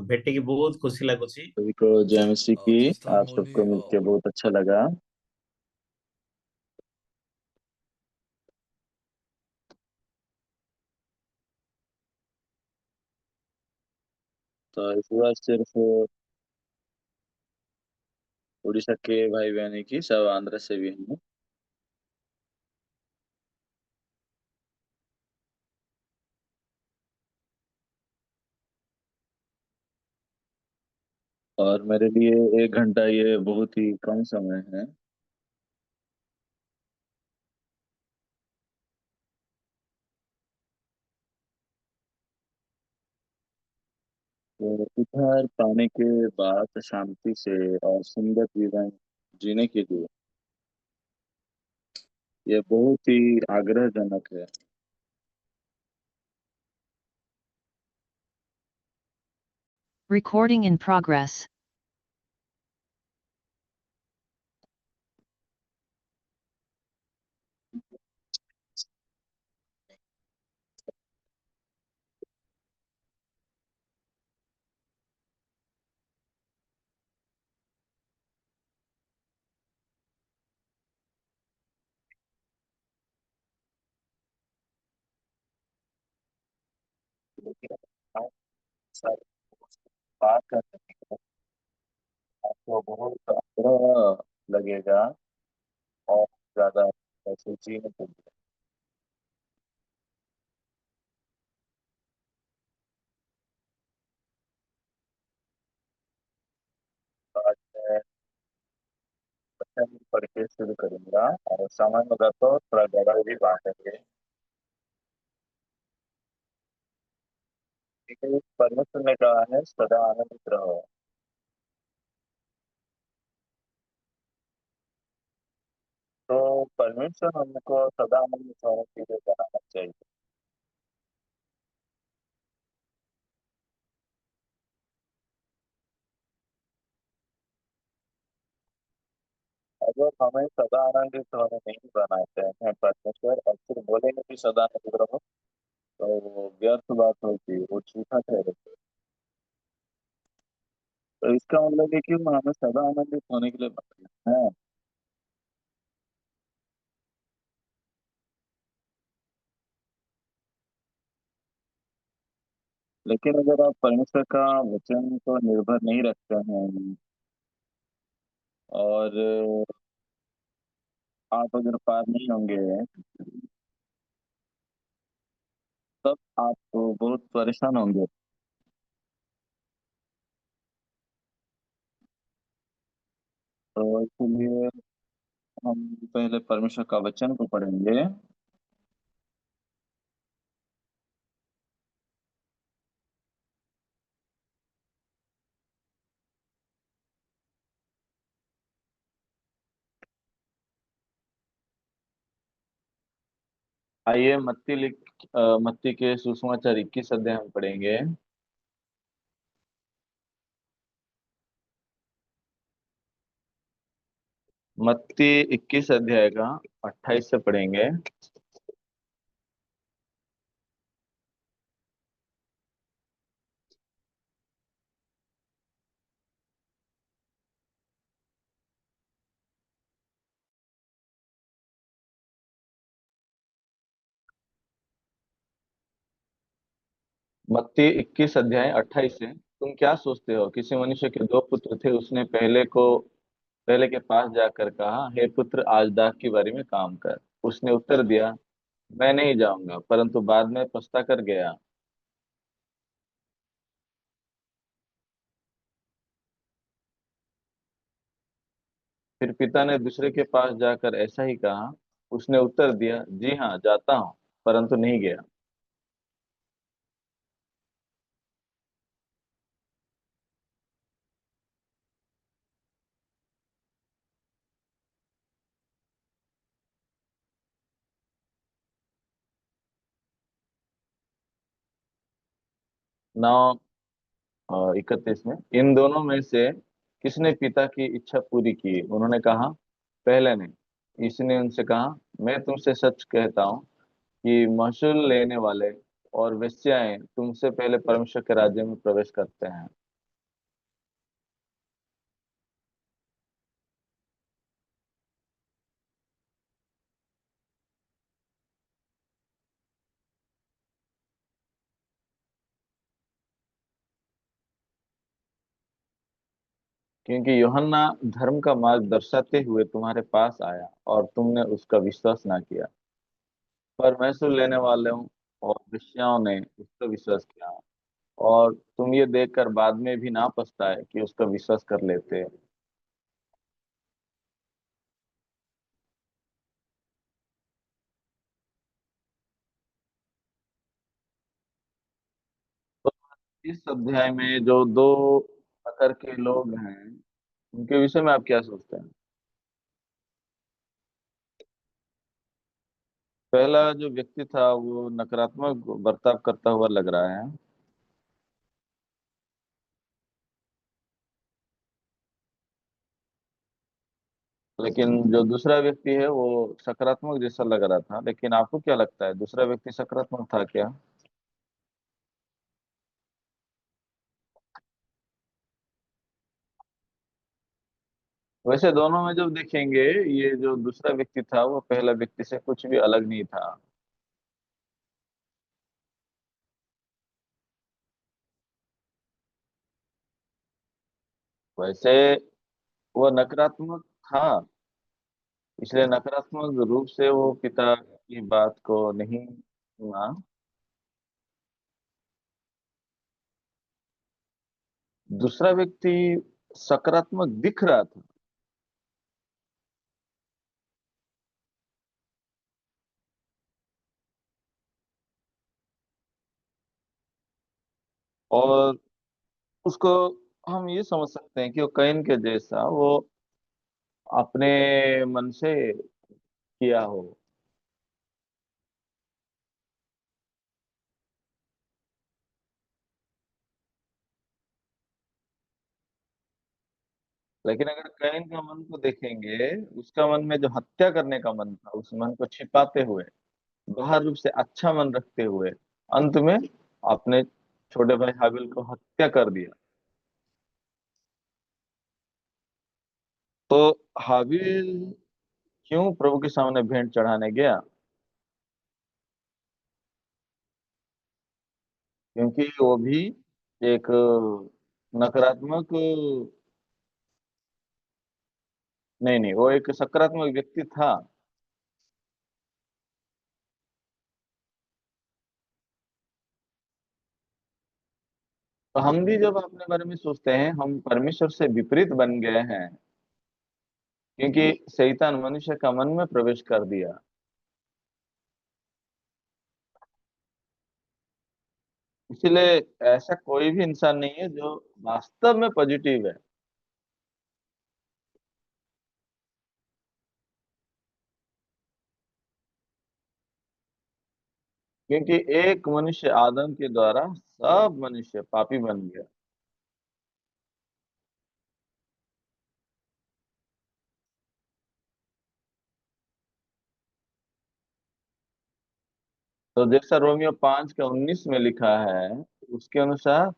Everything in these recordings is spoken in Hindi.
ଭେଟିକି ବହୁତ ଖୁସି ଲାଗୁଛି। सभी को जय मसीह की। to start आप सबको morning, मिलके बहुत अच्छा लगा। तो इस बार सिर्फ उड़ीसा के भाई बहन ही की, सब आंध्र से भी हैं। और मेरे लिए 1 घंटा ये बहुत ही कम समय है। तो इधर पाने के बाद शांति से और सुंदर जीवन जीने के लिए ये बहुत ही आग्रहजनक है। Recording in progress. लेकिन आप सारे बात करने के आपको बहुत आग्रह लगेगा और ज्यादा ऐसे जीने के लिए। तो आज मैं वचन पढ़ के शुरू करूंगा और समय होगा तो थोड़ा गड़बड़ भी बांटेंगे। ठीक है, परमेश्वर ने कहा है सदा आनंदित रहो। तो परमेश्वर हमको सदा आनंदित होने के लिए बनाना चाहिए। अगर हमें सदा आनंदित होने नहीं बनाते हैं परमेश्वर और फिर बोलेंगे कि सदा आनंदित रहो, तो वो व्यर्थ बात होगी, वो झूठा ठहरेगा। तो इसका मतलब है कि वो हमें सदा आनंदित होने के लिए बनाना है। लेकिन अगर आप परमेश्वर का वचन को निर्भर नहीं रखते हैं और आप अगर पार नहीं होंगे तब आप तो बहुत परेशान होंगे। तो इसलिए हम पहले परमेश्वर का वचन को पढ़ेंगे। आइए मत्ती के सुसमाचार 21 अध्याय हम पढ़ेंगे। मत्ती 21 अध्याय का 28 से पढ़ेंगे। मत्ती 21 अध्याय 28 से, तुम क्या सोचते हो? किसी मनुष्य के 2 पुत्र थे। उसने पहले के पास जाकर कहा, हे पुत्र, आज दाख की बारी में काम कर। उसने उत्तर दिया, मैं नहीं जाऊंगा। परंतु बाद में पछता कर गया। फिर पिता ने दूसरे के पास जाकर ऐसा ही कहा। उसने उत्तर दिया, जी हाँ, जाता हूँ, परंतु नहीं गया। 9:31 में, इन दोनों में से किसने पिता की इच्छा पूरी की? उन्होंने कहा, पहले ने। इसने उनसे कहा, मैं तुमसे सच कहता हूँ कि महसूल लेने वाले और वेश्याएं तुमसे पहले परमेश्वर के राज्य में प्रवेश करते हैं। क्योंकि यूहन्ना धर्म का मार्ग दर्शाते हुए तुम्हारे पास आया और तुमने उसका विश्वास ना किया, पर मैसूर लेने वालों और वेश्याओं ने उसका विश्वास किया। और तुम ये देखकर बाद में भी ना पछताए कि उसका विश्वास कर लेते। तो इस अध्याय में जो दो प्रकार के लोग हैं, उनके विषय में आप क्या सोचते हैं? पहला जो व्यक्ति था वो नकारात्मक बर्ताव करता हुआ लग रहा है, लेकिन जो दूसरा व्यक्ति है वो सकारात्मक जैसा लग रहा था। लेकिन आपको क्या लगता है, दूसरा व्यक्ति सकारात्मक था क्या? वैसे दोनों में जब देखेंगे, ये जो दूसरा व्यक्ति था वो पहला व्यक्ति से कुछ भी अलग नहीं था। वैसे वो नकारात्मक था, इसलिए नकारात्मक रूप से वो पिता की बात को नहीं सुना। दूसरा व्यक्ति सकारात्मक दिख रहा था। और उसको हम ये समझ सकते हैं कि वो कैन के जैसा वो अपने मन से किया हो। लेकिन अगर कैन का मन को देखेंगे, उसका मन में जो हत्या करने का मन था, उस मन को छिपाते हुए, बाहर रूप से अच्छा मन रखते हुए, अंत में अपने छोटे भाई हाबिल को हत्या कर दिया। तो हाबिल क्यों प्रभु के सामने भेंट चढ़ाने गया? क्योंकि वो भी एक नकारात्मक, नहीं नहीं, वो एक सकारात्मक व्यक्ति था। तो हम भी जब अपने बारे में सोचते हैं, हम परमेश्वर से विपरीत बन गए हैं, क्योंकि शैतान मनुष्य का मन में प्रवेश कर दिया। इसलिए ऐसा कोई भी इंसान नहीं है जो वास्तव में पॉजिटिव है। क्योंकि एक मनुष्य आदम के द्वारा सब मनुष्य पापी बन गया। तो जैसा रोमियो 5 के 19 में लिखा है, उसके अनुसार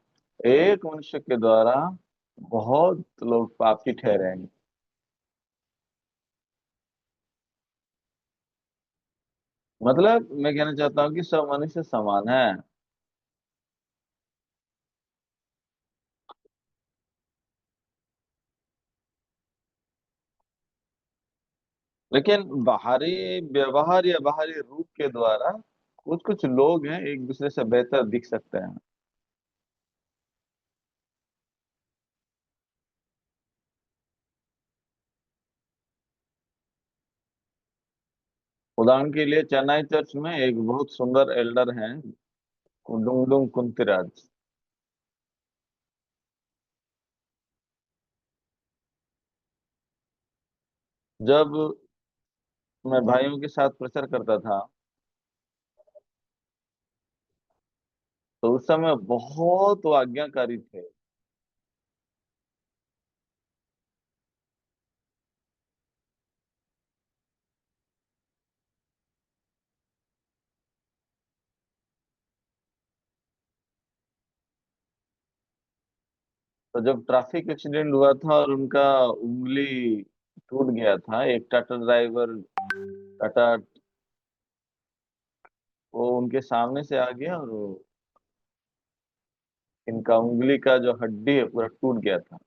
एक मनुष्य के द्वारा बहुत लोग पापी ठहरे हैं। मतलब मैं कहना चाहता हूँ कि सब मनुष्य समान है। लेकिन बाहरी व्यवहार या बाहरी रूप के द्वारा कुछ कुछ लोग हैं एक दूसरे से बेहतर दिख सकते हैं। उदाहरण के लिए चेन्नई चर्च में एक बहुत सुंदर एल्डर हैं, डुंगडुंग कुंतिराज। जब मैं भाइयों के साथ प्रचार करता था, तो उस समय बहुत वो आज्ञाकारी थे। तो जब ट्रैफिक एक्सीडेंट हुआ था और उनका उंगली टूट गया था, एक टाटा ड्राइवर, टाटा, वो उनके सामने से आ गया और इनका उंगली का जो हड्डी है पूरा टूट गया था।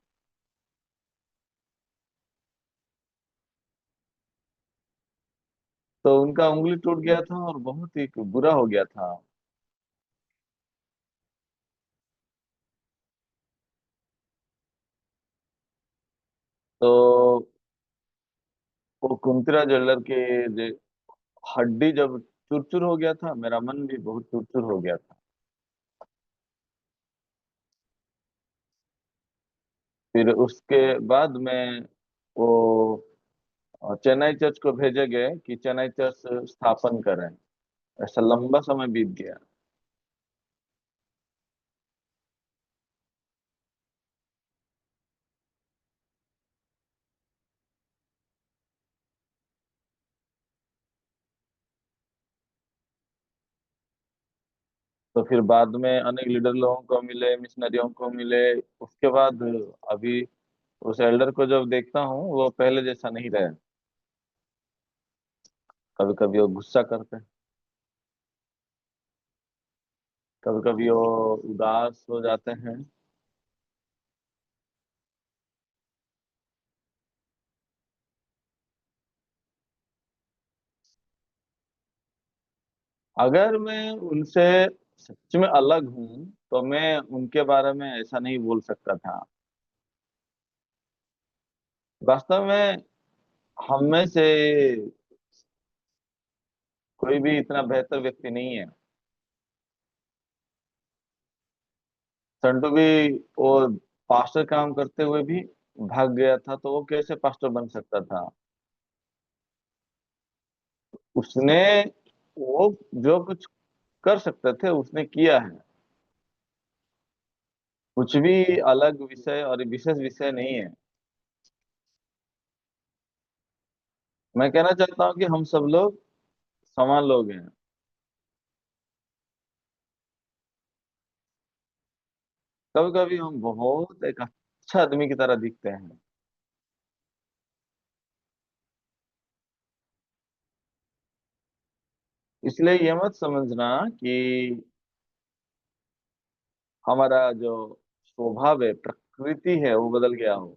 तो उनका उंगली टूट गया था और बहुत ही बुरा हो गया था। तो वो कुंतीरा ज्वेलर के जे हड्डी जब चूर हो गया था, मेरा मन भी बहुत चूर हो गया था। फिर उसके बाद में वो चेन्नई चर्च को भेजे गए कि चेन्नई चर्च स्थापन करें। ऐसा लंबा समय बीत गया। तो फिर बाद में अनेक लीडर लोगों को मिले, मिशनरियों को मिले। उसके बाद अभी उस एल्डर को जब देखता हूँ वो पहले जैसा नहीं रहे। कभी कभी वो गुस्सा करते हैं, कभी कभी वो उदास हो जाते हैं। अगर मैं उनसे सच में अलग हूँ तो मैं उनके बारे में ऐसा नहीं बोल सकता था। वास्तव में हम में से कोई भी इतना बेहतर व्यक्ति नहीं है। संटू भी वो पास्टर काम करते हुए भी भाग गया था, तो वो कैसे पास्टर बन सकता था? उसने वो जो कुछ कर सकते थे उसने किया है। कुछ भी अलग विषय और विशेष विषय नहीं है। मैं कहना चाहता हूँ कि हम सब लोग समान लोग हैं। कभी कभी हम बहुत एक अच्छा आदमी की तरह दिखते हैं। इसलिए ये मत समझना कि हमारा जो स्वभाव है, प्रकृति है, वो बदल गया हो।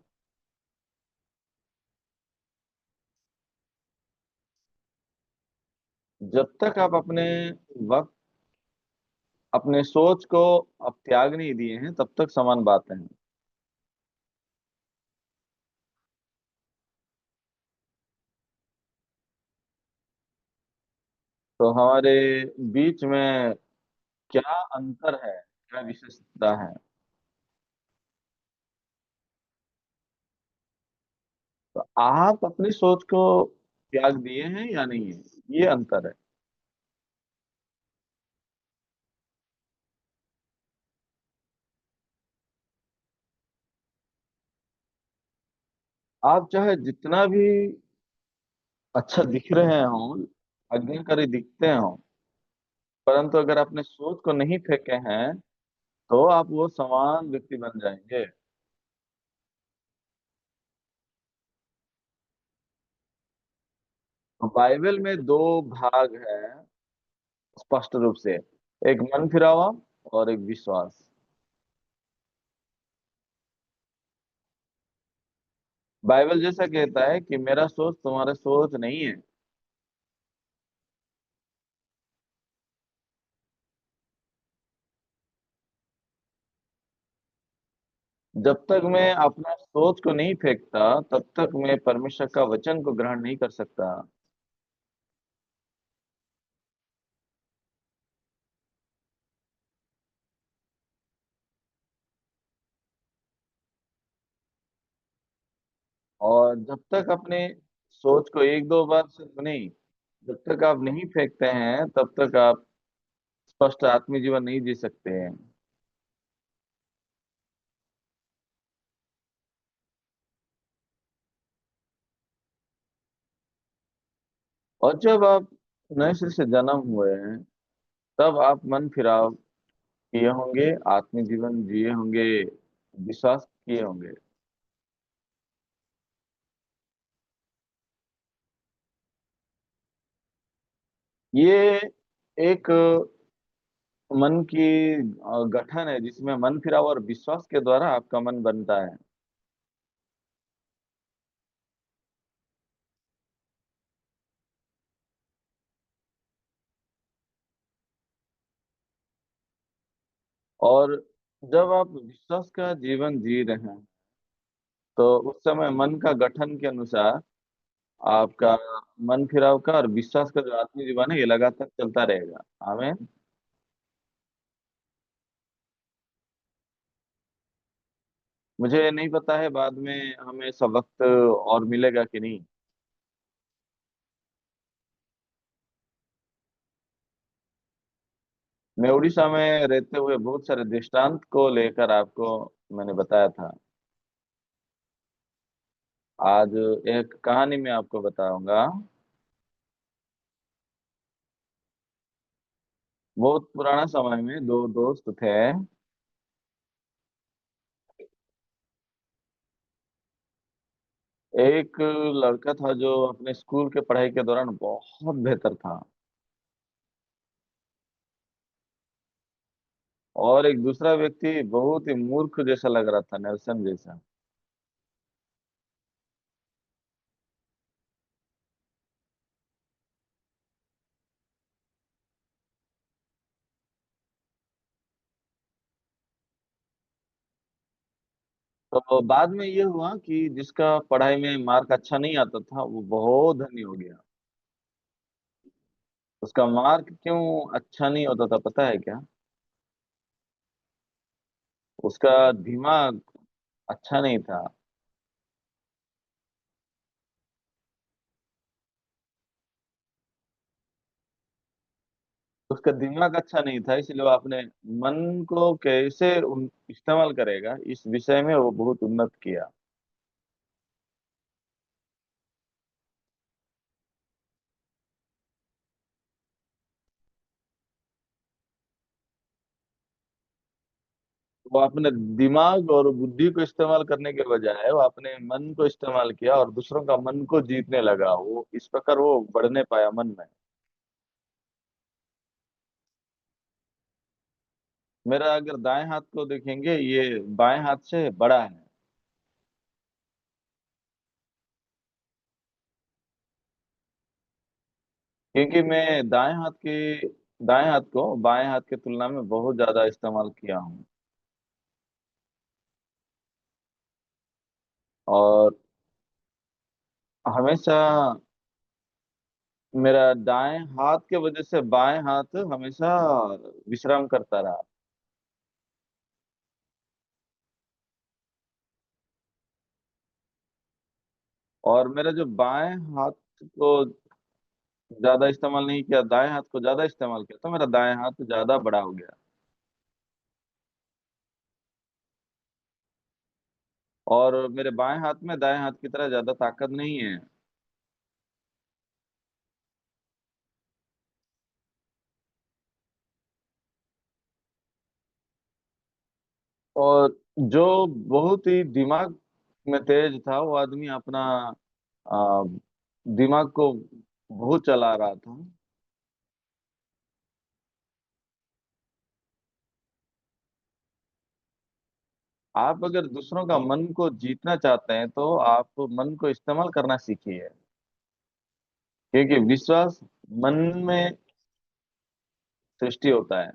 जब तक आप अपने वक्त, अपने सोच को आप त्याग नहीं दिए हैं, तब तक समान बात है। तो हमारे बीच में क्या अंतर है, क्या विशेषता है? तो आप अपनी सोच को त्याग दिए हैं या नहीं है, ये अंतर है। आप चाहे जितना भी अच्छा दिख रहे हो, आज्ञाकारी दिखते हो, परंतु अगर अपने सोच को नहीं फेंके हैं तो आप वो समान व्यक्ति बन जाएंगे। तो बाइबल में दो भाग है स्पष्ट रूप से, एक मन फिरावा और एक विश्वास। बाइबल जैसा कहता है कि मेरा सोच तुम्हारा सोच नहीं है। जब तक मैं अपना सोच को नहीं फेंकता तब तक मैं परमेश्वर का वचन को ग्रहण नहीं कर सकता। और जब तक अपने सोच को एक दो बार सिर्फ नहीं, जब तक आप नहीं फेंकते हैं तब तक आप स्पष्ट आत्मीय जीवन नहीं जी सकते हैं। और जब आप नए सिरे से जन्म हुए हैं, तब आप मन फिराव किए होंगे, आत्मीय जीवन जिए होंगे, विश्वास किए होंगे। ये एक मन की गठन है जिसमें मन फिराव और विश्वास के द्वारा आपका मन बनता है। और जब आप विश्वास का जीवन जी रहे हैं तो उस समय मन का गठन के अनुसार आपका मन फिराव का और विश्वास का जो आत्म जीवन है ये लगातार चलता रहेगा। आमीन। मुझे नहीं पता है बाद में हमें सबक और मिलेगा कि नहीं। मैं उड़ीसा में रहते हुए बहुत सारे दृष्टांत को लेकर आपको मैंने बताया था। आज एक कहानी मैं आपको बताऊंगा। बहुत पुराना समय में दो दोस्त थे। एक लड़का था जो अपने स्कूल के पढ़ाई के दौरान बहुत बेहतर था, और एक दूसरा व्यक्ति बहुत ही मूर्ख जैसा लग रहा था, नेल्सन जैसा। तो बाद में ये हुआ कि जिसका पढ़ाई में मार्क अच्छा नहीं आता था वो बहुत धनी हो गया। उसका मार्क क्यों अच्छा नहीं होता था पता है क्या? उसका दिमाग अच्छा नहीं था। उसका दिमाग अच्छा नहीं था, इसलिए वो अपने मन को कैसे इस्तेमाल करेगा इस विषय में वो बहुत उन्नत किया। वो अपने दिमाग और बुद्धि को इस्तेमाल करने के बजाय वो अपने मन को इस्तेमाल किया और दूसरों का मन को जीतने लगा। वो इस प्रकार वो बढ़ने पाया मन में। मेरा अगर दाएं हाथ को देखेंगे ये बाएं हाथ से बड़ा है, क्योंकि मैं दाएं हाथ को बाएं हाथ की तुलना में बहुत ज्यादा इस्तेमाल किया हूँ। और हमेशा मेरा दाएं हाथ के वजह से बाएं हाथ हमेशा विश्राम करता रहा। और मेरा जो बाएं हाथ को ज्यादा इस्तेमाल नहीं किया, दाएं हाथ को ज्यादा इस्तेमाल किया, तो मेरा दाएं हाथ ज्यादा बड़ा हो गया। और मेरे बाएं हाथ में दाएं हाथ की तरह ज्यादा ताकत नहीं है। और जो बहुत ही दिमाग में तेज था वो आदमी अपना आ, दिमाग को बहुत चला रहा था। आप अगर दूसरों का मन को जीतना चाहते हैं तो आप मन को इस्तेमाल करना सीखिए, क्योंकि विश्वास मन में सृष्टि होता है।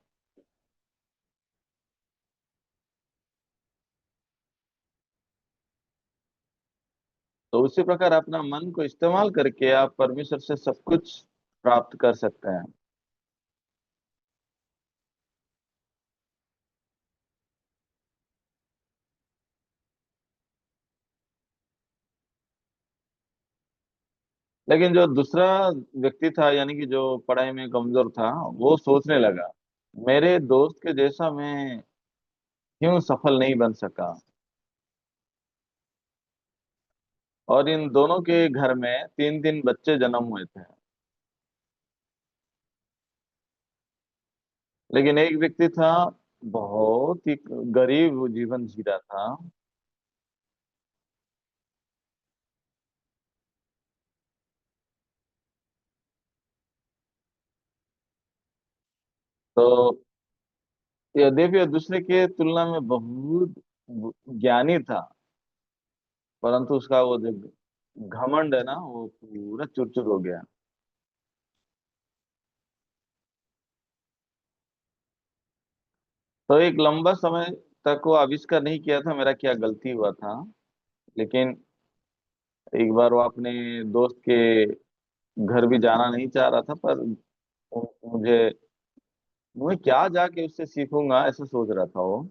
तो उसी प्रकार अपना मन को इस्तेमाल करके आप परमेश्वर से सब कुछ प्राप्त कर सकते हैं। लेकिन जो दूसरा व्यक्ति था, यानी कि जो पढ़ाई में कमजोर था, वो सोचने लगा मेरे दोस्त के जैसा मैं क्यों सफल नहीं बन सका। और इन दोनों के घर में तीन तीन बच्चे जन्म हुए थे। लेकिन एक व्यक्ति था बहुत ही गरीब जीवन जी रहा था। तो यद्यपि वो दूसरे के तुलना में बहुत ज्ञानी था, परंतु उसका वो जो घमंड है ना वो पूरा चूर चूर हो गया। तो एक लंबा समय तक वो आविष्कार नहीं किया था, मेरा क्या गलती हुआ था। लेकिन एक बार वो अपने दोस्त के घर भी जाना नहीं चाह रहा था, पर मुझे मैं क्या जाके उससे सीखूंगा ऐसा सोच रहा था वो।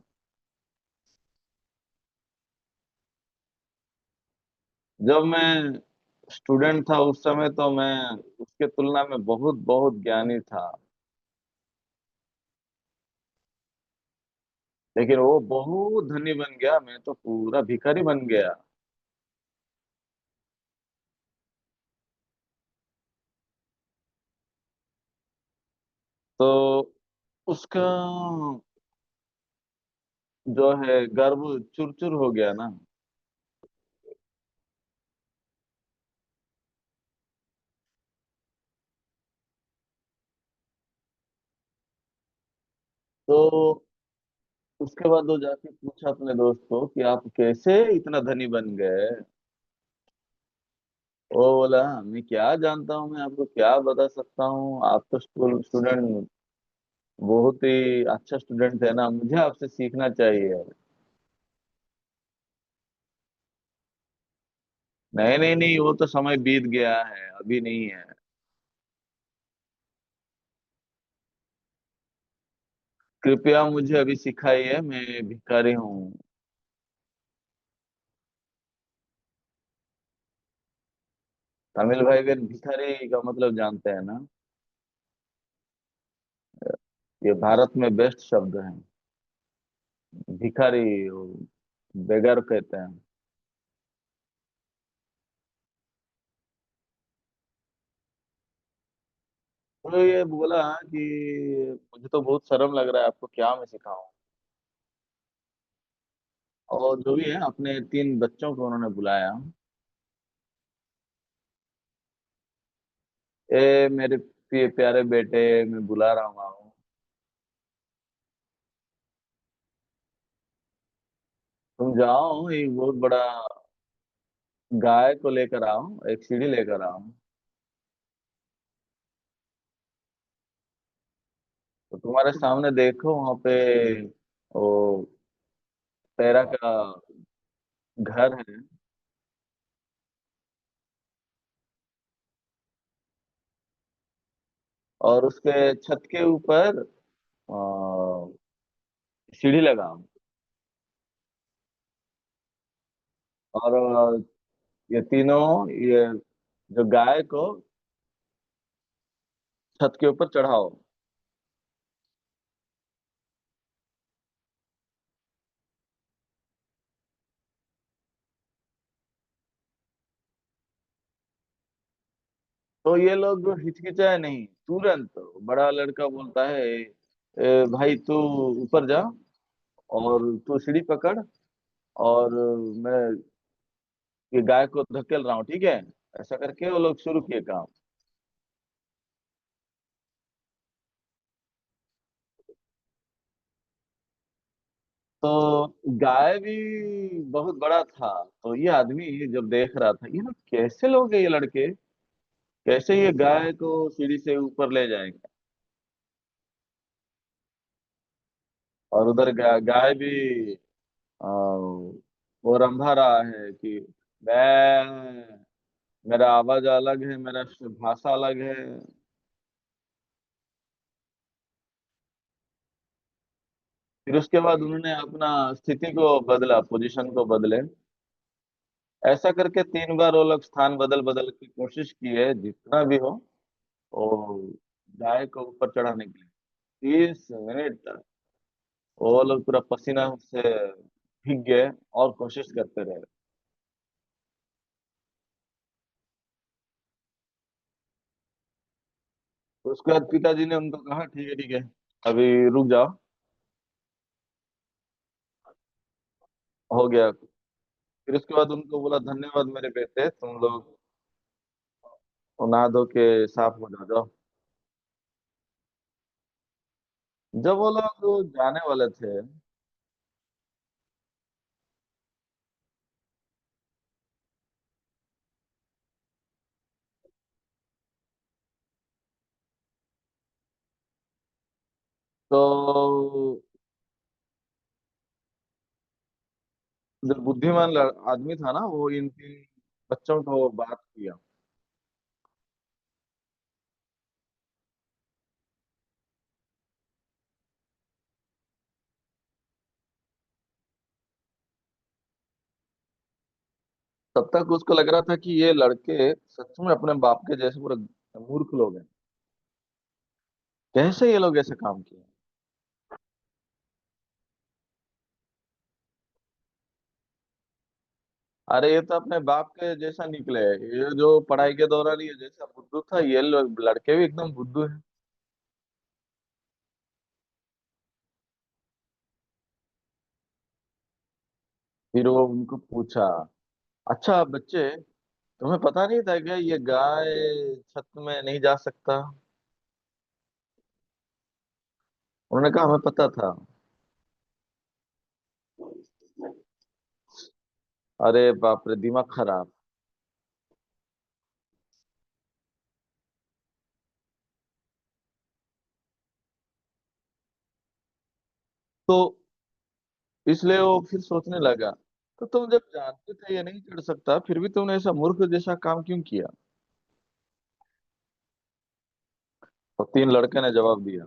जब मैं स्टूडेंट था उस समय तो मैं उसके तुलना में बहुत बहुत ज्ञानी था। लेकिन वो बहुत धनी बन गया, मैं तो पूरा भिखारी बन गया। तो उसका जो है गर्व चूर चूर हो गया ना। तो उसके बाद वो जाके पूछा अपने दोस्त को कि आप कैसे इतना धनी बन गए। वो बोला मैं क्या जानता हूँ, मैं आपको क्या बता सकता हूँ, आप तो स्टूडेंट बहुत ही अच्छा स्टूडेंट है ना, मुझे आपसे सीखना चाहिए। नहीं नहीं नहीं, वो तो समय बीत गया है, अभी नहीं है। कृपया मुझे अभी सिखाइए, मैं भिखारी हूँ। तमिल भाई बहन भिखारी का मतलब जानते हैं ना? ये भारत में बेस्ट शब्द है। भिखारी वो बेगर कहते हैं। तो ये बोला कि मुझे तो बहुत शर्म लग रहा है, आपको क्या मैं सिखाऊं। और जो भी है अपने तीन बच्चों को उन्होंने बुलाया। ए मेरे प्यारे बेटे, मैं बुला रहा हूँ। तुम जाओ, एक बहुत बड़ा गाय को लेकर आओ, एक सीढ़ी लेकर आओ। तो तुम्हारे सामने देखो वहां पे वो पैरा का घर है। और उसके छत के ऊपर सीढ़ी लगाओ। और ये तीनों ये जो गाय को छत के ऊपर चढ़ाओ। तो ये लोग हिचकिचाए नहीं, तुरंत बड़ा लड़का बोलता है, भाई तू ऊपर जा और तू सीढ़ी पकड़, और मैं ये गाय को धकेल रहा हूँ, ठीक है। ऐसा करके वो लोग शुरू किए काम। तो गाय भी बहुत बड़ा था। तो ये आदमी जब देख रहा था, ये लोग कैसे लोग हैं ये लड़के, कैसे ये गाय को सीढ़ी से ऊपर ले जाएंगे। और उधर गाय भी वो रंभा रहा है कि मैं, मेरा आवाज अलग है, मेरा भाषा अलग है। फिर उसके बाद उन्होंने अपना स्थिति को बदला, पोजीशन को बदले। ऐसा करके 3 बार वो लोग स्थान बदल बदल की कोशिश की है, जितना भी हो वो गाय को ऊपर चढ़ाने के लिए। 30 मिनट तक वो लोग पूरा पसीना से भीग गए और कोशिश करते रहे। तो उसके बाद पिताजी ने उनको कहा ठीक है ठीक है, अभी रुक जाओ, हो गया। फिर उसके बाद उनको बोला धन्यवाद मेरे बेटे, तुम लोग नहा धो के साफ हो जाओ जाओ। जब वो लोग जाने वाले थे, तो जो बुद्धिमान आदमी था ना, वो इन तीन बच्चों को बात किया। तब तक उसको लग रहा था कि ये लड़के सच में अपने बाप के जैसे पूरे मूर्ख लोग हैं। कैसे ये लोग ऐसे काम किए? अरे ये तो अपने बाप के जैसा निकले। ये जो पढ़ाई के दौरान ये जैसा बुद्धू था, ये लोग लड़के भी एकदम बुद्धू हैं। फिर वो उनको पूछा, अच्छा बच्चे, तुम्हें पता नहीं था क्या ये गाय छत में नहीं जा सकता? उन्होंने कहा हमें पता था। अरे बाप रे, दिमाग खराब। तो इसलिए वो फिर सोचने लगा, तो तुम जब जानते थे ये नहीं चढ़ सकता, फिर भी तुमने ऐसा मूर्ख जैसा काम क्यों किया? तो तीन लड़के ने जवाब दिया,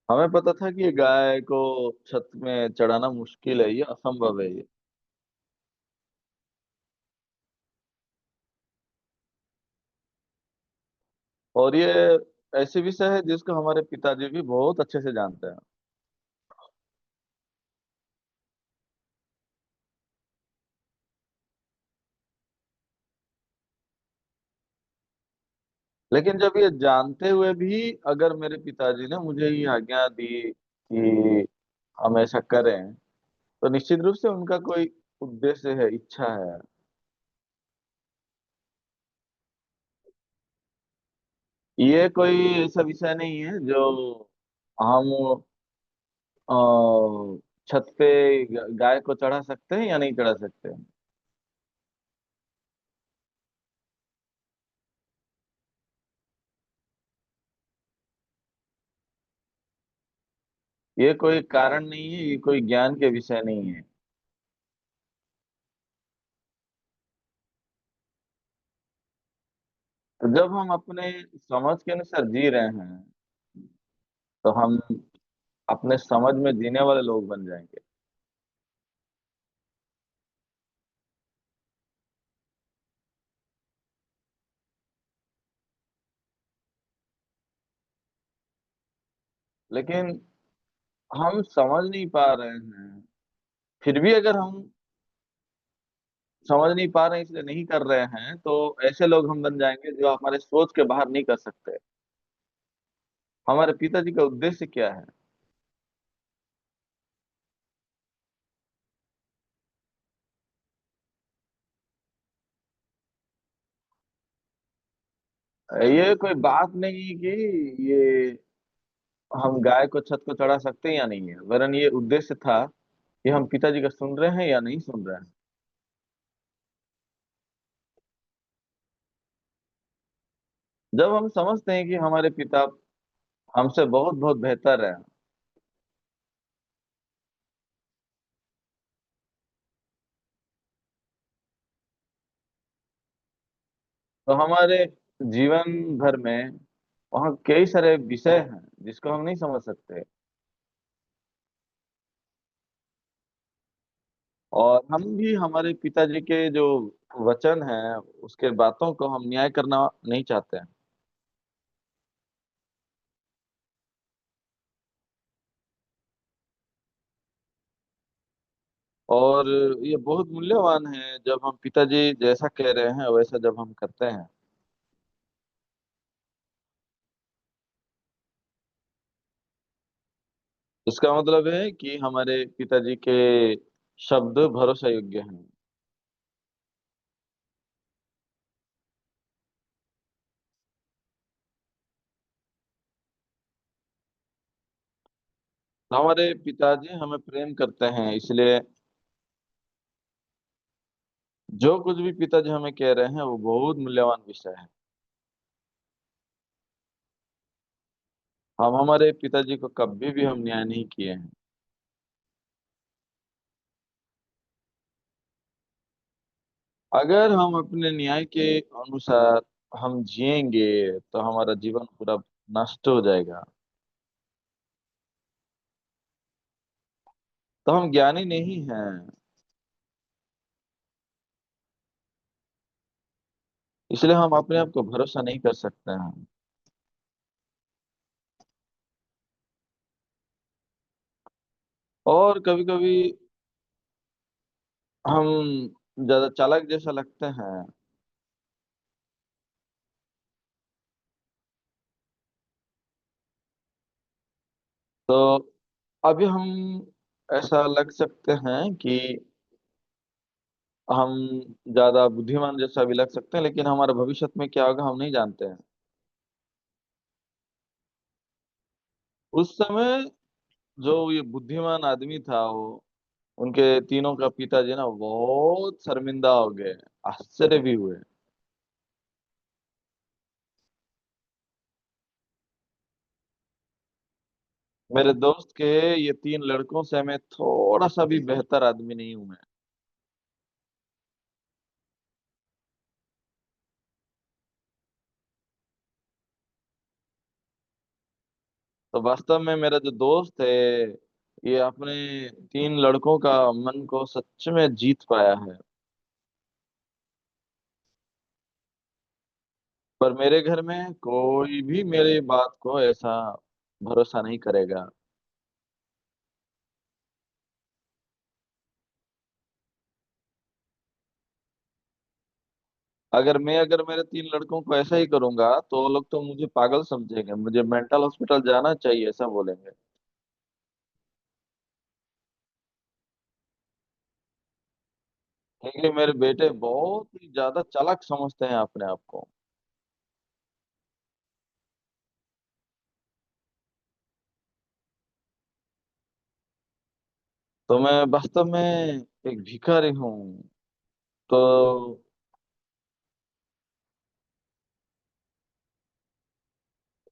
हमें पता था कि ये गाय को छत में चढ़ाना मुश्किल है, ये असंभव है ये। और ये ऐसे विषय है जिसको हमारे पिताजी भी बहुत अच्छे से जानते हैं। लेकिन जब ये जानते हुए भी अगर मेरे पिताजी ने मुझे ये आज्ञा दी कि हम ऐसा करें, तो निश्चित रूप से उनका कोई उद्देश्य है, इच्छा है। ये कोई ऐसा विषय नहीं है जो हम अ, छत पे गाय को चढ़ा सकते हैं या नहीं चढ़ा सकते हैं। ये कोई कारण नहीं है, ये कोई ज्ञान के विषय नहीं है। तो जब हम अपने समझ के अनुसार जी रहे हैं, तो हम अपने समझ में जीने वाले लोग बन जाएंगे। लेकिन हम समझ नहीं पा रहे हैं, फिर भी अगर हम समझ नहीं पा रहे हैं इसलिए नहीं कर रहे हैं, तो ऐसे लोग हम बन जाएंगे जो हमारे सोच के बाहर नहीं कर सकते। हमारे पिताजी का उद्देश्य क्या है? ये कोई बात नहीं कि ये हम गाय को छत को चढ़ा सकते हैं या नहीं है, वरन ये उद्देश्य था कि हम पिताजी का सुन रहे हैं या नहीं सुन रहे हैं। जब हम समझते हैं कि हमारे पिता हमसे बहुत बहुत बेहतर है, तो हमारे जीवन भर में वहाँ कई सारे विषय हैं जिसको हम नहीं समझ सकते। और हम भी हमारे पिताजी के जो वचन हैं, उसके बातों को हम न्याय करना नहीं चाहते हैं। और ये बहुत मूल्यवान है जब हम पिताजी जैसा कह रहे हैं वैसा जब हम करते हैं। इसका मतलब है कि हमारे पिताजी के शब्द भरोसा योग्य हैं। तो हमारे पिताजी हमें प्रेम करते हैं, इसलिए जो कुछ भी पिताजी हमें कह रहे हैं वो बहुत मूल्यवान विषय है। हम हमारे पिताजी को कभी भी हम न्याय नहीं किए हैं। अगर हम अपने न्याय के अनुसार हम जिएंगे तो हमारा जीवन पूरा नष्ट हो जाएगा। तो हम ज्ञानी नहीं हैं। इसलिए हम अपने आप को भरोसा नहीं कर सकते हैं। और कभी कभी हम ज्यादा चालाक जैसा लगते हैं। तो अभी हम ऐसा लग सकते हैं कि हम ज्यादा बुद्धिमान जैसा भी लग सकते हैं, लेकिन हमारा भविष्य में क्या होगा हम नहीं जानते हैं। उस समय जो ये बुद्धिमान आदमी था, वो उनके तीनों का पिताजी ना बहुत शर्मिंदा हो गए, आश्चर्य भी हुए। मेरे दोस्त के ये तीन लड़कों से मैं थोड़ा सा भी बेहतर आदमी नहीं हूं मैं। तो वास्तव में मेरा जो दोस्त है, ये अपने तीन लड़कों का मन को सच में जीत पाया है। पर मेरे घर में कोई भी मेरी बात को ऐसा भरोसा नहीं करेगा। अगर मेरे तीन लड़कों को ऐसा ही करूंगा तो वो लोग तो मुझे पागल समझेंगे, मुझे मेंटल हॉस्पिटल जाना चाहिए ऐसा बोलेंगे। क्योंकि मेरे बेटे बहुत ही ज्यादा चालाक समझते हैं अपने आप को। तो मैं वास्तव में एक भिखारी हूँ। तो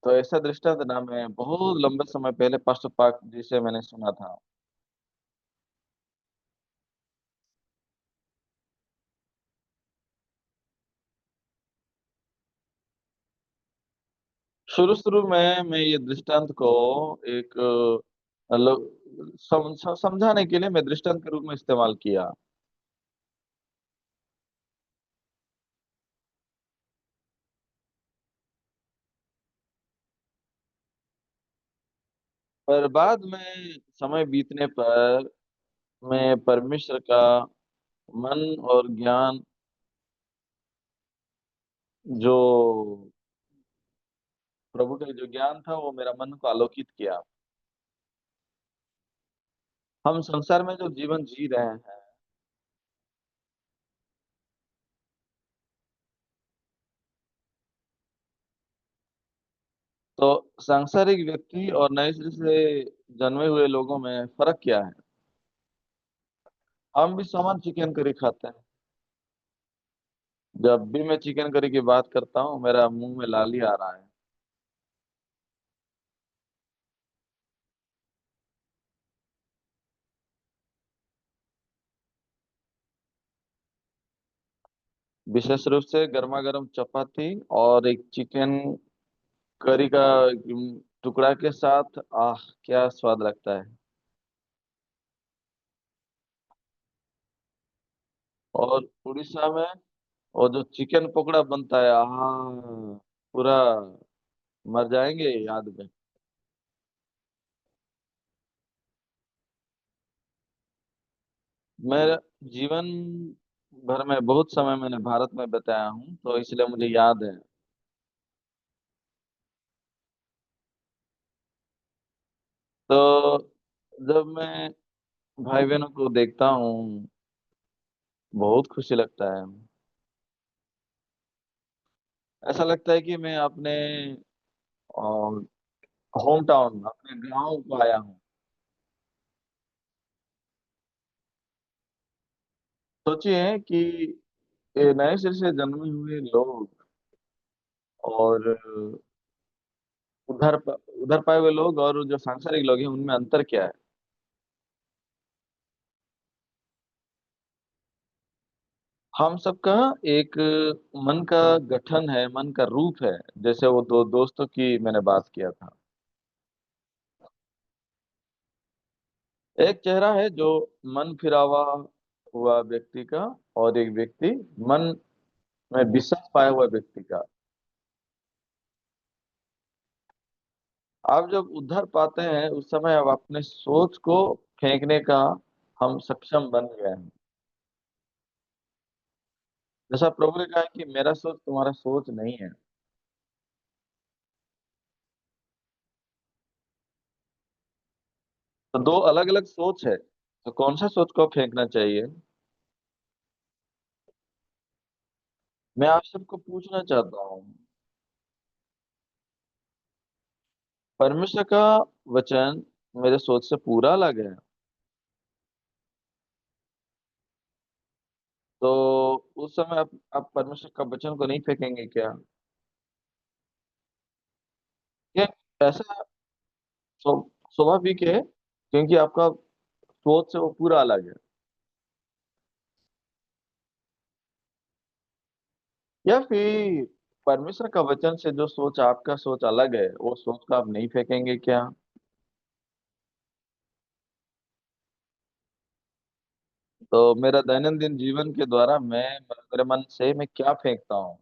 तो ऐसा दृष्टांत ना मैं बहुत लंबे समय पहले पास्टर पाक जी से मैंने सुना था। शुरू शुरू में मैं ये दृष्टांत को एक समझाने के लिए मैं दृष्टांत के रूप में इस्तेमाल किया। पर बाद में समय बीतने पर मैं परमेश्वर का मन और ज्ञान, जो प्रभु का जो ज्ञान था वो मेरा मन को आलोकित किया। हम संसार में जो जीवन जी रहे हैं, तो सांसारिक व्यक्ति और नए सिरे से जन्मे हुए लोगों में फर्क क्या है। हम भी सामान चिकन करी खाते हैं। जब भी मैं चिकन करी की बात करता हूँ मेरा मुंह में लाली आ रहा है। विशेष रूप से गर्मा गर्म चपाती और एक चिकन करी का टुकड़ा के साथ, आह क्या स्वाद लगता है। और उड़ीसा में वो जो चिकन पकोड़ा बनता है, आह पूरा मर जाएंगे याद में। मेरा जीवन भर में बहुत समय मैंने भारत में बिताया हूँ, तो इसलिए मुझे याद है। तो जब मैं भाई बहनों को देखता हूँ बहुत खुशी लगता है। ऐसा लगता है कि मैं अपने होम टाउन, अपने गांव को आया हूँ। सोचिए कि ये नए सिर से जन्मे हुए लोग और उधर उधर पाए हुए लोग और जो सांसारिक लोग हैं उनमें अंतर क्या है? हम सबका एक मन का गठन है, मन का रूप है। जैसे वो दो दोस्तों की मैंने बात किया था। एक चेहरा है जो मन फिरावा हुआ व्यक्ति का, और एक व्यक्ति मन में विश्वास पाया हुआ व्यक्ति का। आप जब उद्धर पाते हैं उस समय आप अपने सोच को फेंकने का हम सक्षम बन गए हैं। जैसा प्रभु ने कहा है कि मेरा सोच तुम्हारा सोच नहीं है। तो दो अलग अलग सोच है, तो कौन सा सोच को फेंकना चाहिए? मैं आप सबको पूछना चाहता हूँ, परमेश्वर का वचन मेरे सोच से पूरा अलग है, तो उस समय आप परमेश्वर का वचन को नहीं फेंकेंगे क्या? ये ऐसा स्वाभाविक है, क्योंकि आपका सोच से वो पूरा अलग है। या फिर परमेश्वर का वचन से जो सोच आपका सोच अलग है, वो सोच को आप नहीं फेंकेंगे क्या? तो मेरा दैनंदिन जीवन के द्वारा मैं मेरे मन से मैं क्या फेंकता हूँ?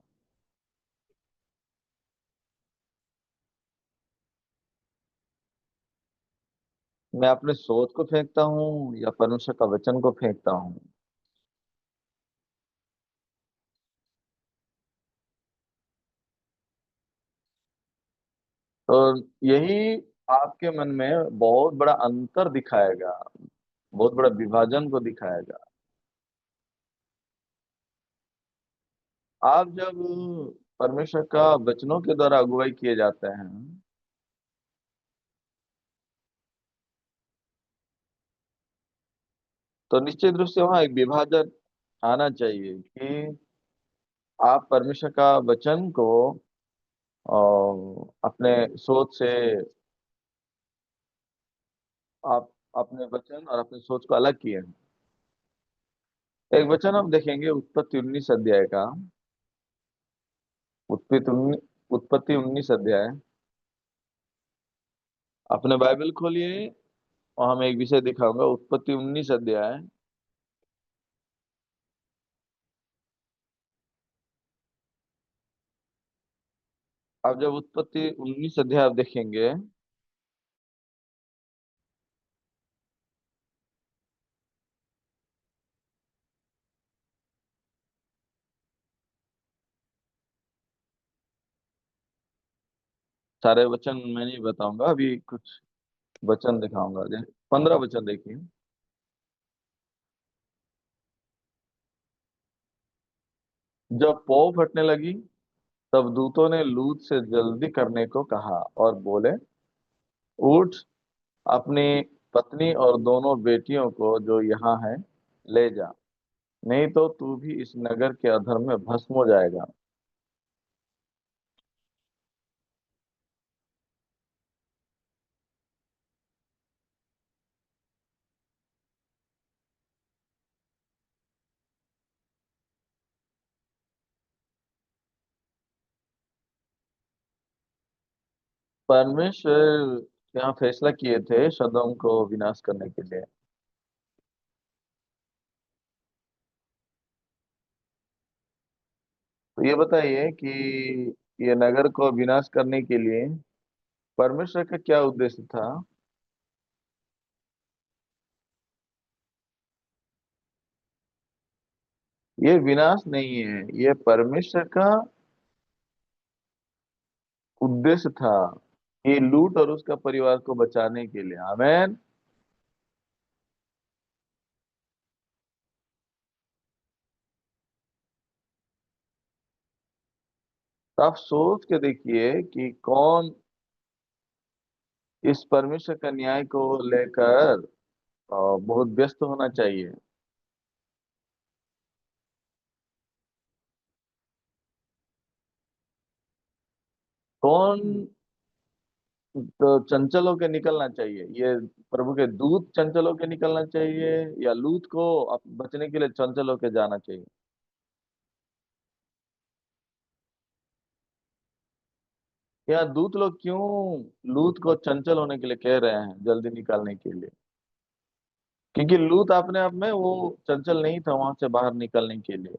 मैं अपने सोच को फेंकता हूँ या परमेश्वर का वचन को फेंकता हूँ? तो यही आपके मन में बहुत बड़ा अंतर दिखाएगा, बहुत बड़ा विभाजन को दिखाएगा। आप जब परमेश्वर का वचनों के द्वारा अगुवाई किए जाते हैं, तो निश्चित रूप से वहां एक विभाजन आना चाहिए कि आप परमेश्वर का वचन को अपने सोच से, आप अपने वचन और अपनी सोच को अलग किए हैं। एक वचन हम देखेंगे उत्पत्ति 19 अध्याय का। उत्पत्ति उन्नीस उत्पत्ति 19 अध्याय। अपने बाइबल खोलिए और हम एक विषय दिखाऊंगा, उत्पत्ति 19 अध्याय। अब जब उत्पत्ति 19 अध्याय आप देखेंगे, सारे वचन मैं नहीं बताऊंगा, अभी कुछ वचन दिखाऊंगा। 15 वचन देखिए। जब पौ फटने लगी, तब दूतों ने लूत से जल्दी करने को कहा और बोले, उठ, अपनी पत्नी और दोनों बेटियों को जो यहाँ है ले जा, नहीं तो तू भी इस नगर के अधर्म में भस्म हो जाएगा। परमेश्वर यहाँ फैसला किए थे सदोम को विनाश करने के लिए। तो ये बताइए कि ये नगर को विनाश करने के लिए परमेश्वर का क्या उद्देश्य था? ये विनाश नहीं है, ये परमेश्वर का उद्देश्य था, ये लूट और उसका परिवार को बचाने के लिए। आमेन। तो आप सोच के देखिए कि कौन इस परमेश्वर का न्याय को लेकर बहुत व्यस्त होना चाहिए। कौन तो चंचल होके निकलना चाहिए, ये प्रभु के दूत चंचल होके निकलना चाहिए, या लूत को बचने के लिए चंचल होके जाना चाहिए? या दूत लोग क्यों लूत को चंचल होने के लिए कह रहे हैं, जल्दी निकालने के लिए? क्योंकि लूत अपने आप में वो चंचल नहीं था वहां से बाहर निकलने के लिए।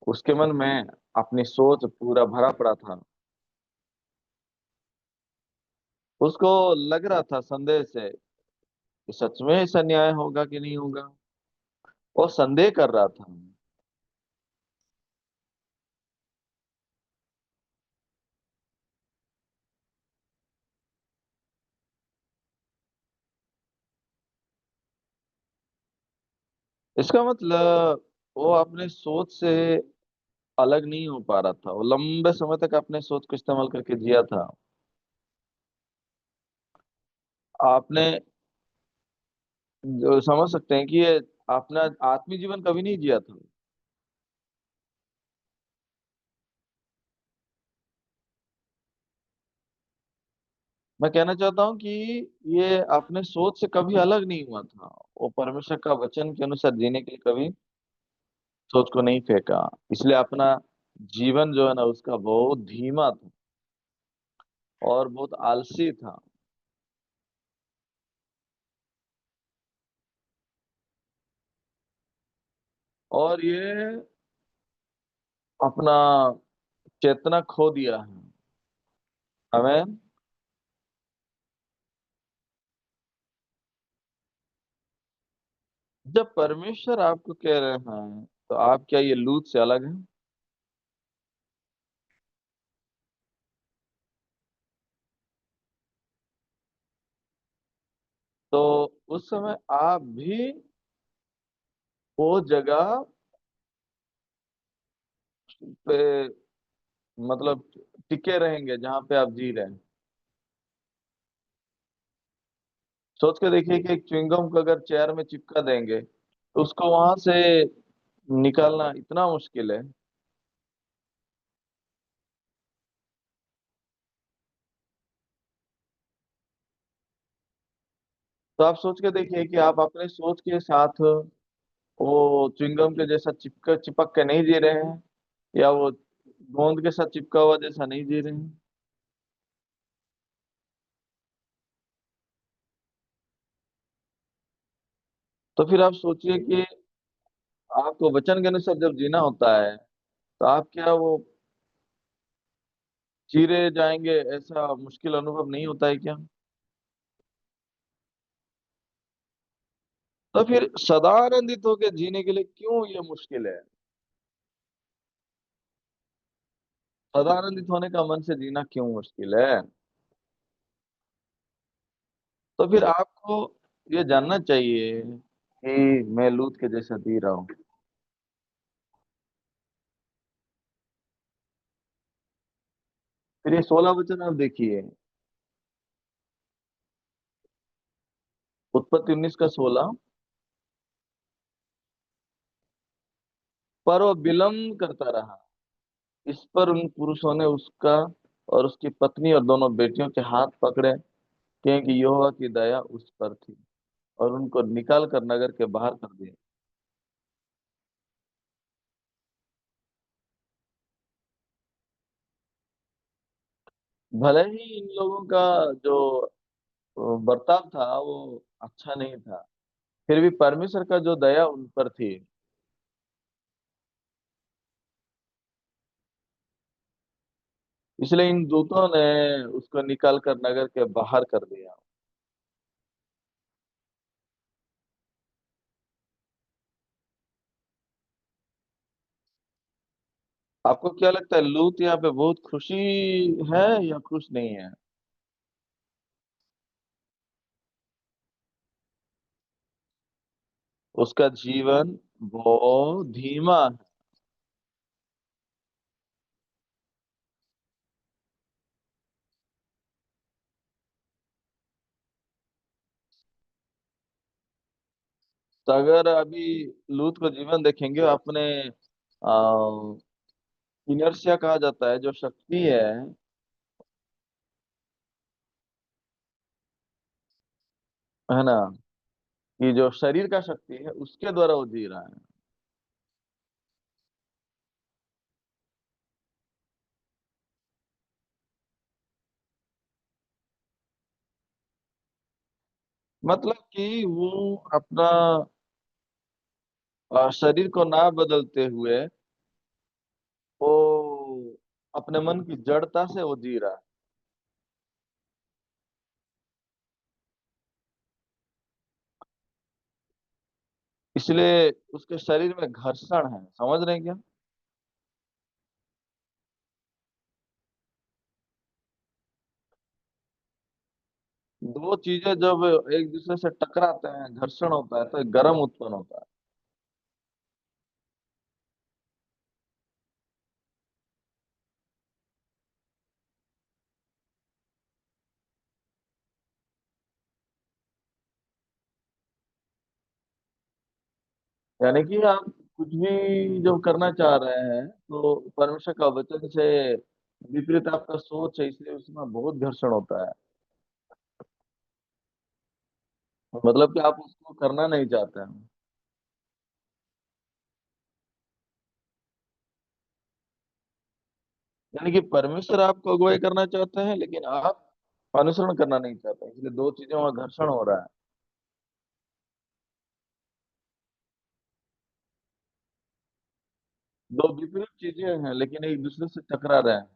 उसके मन में अपनी सोच पूरा भरा पड़ा था। उसको लग रहा था संदेह से कि सच में ऐसा न्याय होगा कि नहीं होगा। वो संदेह कर रहा था। इसका मतलब वो अपने सोच से अलग नहीं हो पा रहा था, वो लंबे समय तक अपने सोच को इस्तेमाल करके जिया था। आपने जो समझ सकते हैं कि ये अपना आत्मीय जीवन कभी नहीं जिया था। मैं कहना चाहता हूँ कि ये अपने सोच से कभी अलग नहीं हुआ था। वो परमेश्वर का वचन के अनुसार जीने के लिए कभी सोच को नहीं फेंका। इसलिए अपना जीवन जो है ना उसका बहुत धीमा था और बहुत आलसी था। और ये अपना चेतना खो दिया है। हमें, जब परमेश्वर आपको कह रहे हैं तो आप क्या ये लूत से अलग हैं? तो उस समय आप भी वो जगह पे, मतलब टिके रहेंगे जहां पे आप जी रहे हैं? सोच के देखिए कि एक च्युइंगम को अगर चेयर में चिपका देंगे तो उसको वहां से निकालना इतना मुश्किल है। तो आप सोच के देखिए कि आप अपने सोच के साथ वो च्युइंगम के जैसा चिपक चिपक के नहीं जी रहे हैं, या वो गोंद के साथ चिपका हुआ जैसा नहीं जी रहे हैं। तो फिर आप सोचिए कि आपको वचन के अनुसार जब जीना होता है तो आप क्या वो चीरे जाएंगे, ऐसा मुश्किल अनुभव नहीं होता है क्या? तो फिर सदा आनंदित होकर जीने के लिए क्यों ये मुश्किल है? सदा आनंदित होने का मन से जीना क्यों मुश्किल है? तो फिर आपको ये जानना चाहिए कि मैं लूत के जैसा जी रहा हूँ। फिर ये 16 वचन आप देखिए, उत्पत्ति 19 का 16। पर वो विलम्ब करता रहा। इस पर उन पुरुषों ने उसका और उसकी पत्नी और दोनों बेटियों के हाथ पकड़े, क्योंकि यहोवा की दया उस पर थी, और उनको निकाल कर नगर के बाहर कर दिया। भले ही इन लोगों का जो बर्ताव था वो अच्छा नहीं था, फिर भी परमेश्वर का जो दया उन पर थी, इसलिए इन दूतों ने उसको निकाल कर नगर के बाहर कर दिया। आपको क्या लगता है, लूत यहाँ पे बहुत खुशी है या खुश नहीं है? उसका जीवन बहुत धीमा है। तो अगर अभी लूत को जीवन देखेंगे, अपने इनर्शिया कहा जाता है जो शक्ति है, है ना, कि जो शरीर का शक्ति है उसके द्वारा वो जी रहा है। मतलब कि वो अपना शरीर को ना बदलते हुए वो अपने मन की जड़ता से वो जी रहा है। इसलिए उसके शरीर में घर्षण है, समझ रहे हैं क्या? दो चीजें जब एक दूसरे से टकराते हैं, घर्षण होता है, तो गर्म उत्पन्न होता है। यानी कि आप कुछ भी जो करना चाह रहे हैं तो परमेश्वर का वचन से विपरीत आपका सोच है, इसलिए उसमें बहुत घर्षण होता है। मतलब कि आप उसको करना नहीं चाहते हैं। यानी कि परमेश्वर आपको अगुवाई करना चाहते हैं, लेकिन आप अनुसरण करना नहीं चाहते, इसलिए दो चीजों में घर्षण हो रहा है। दो विपरीत चीजें हैं लेकिन एक दूसरे से टकरा रहे हैं।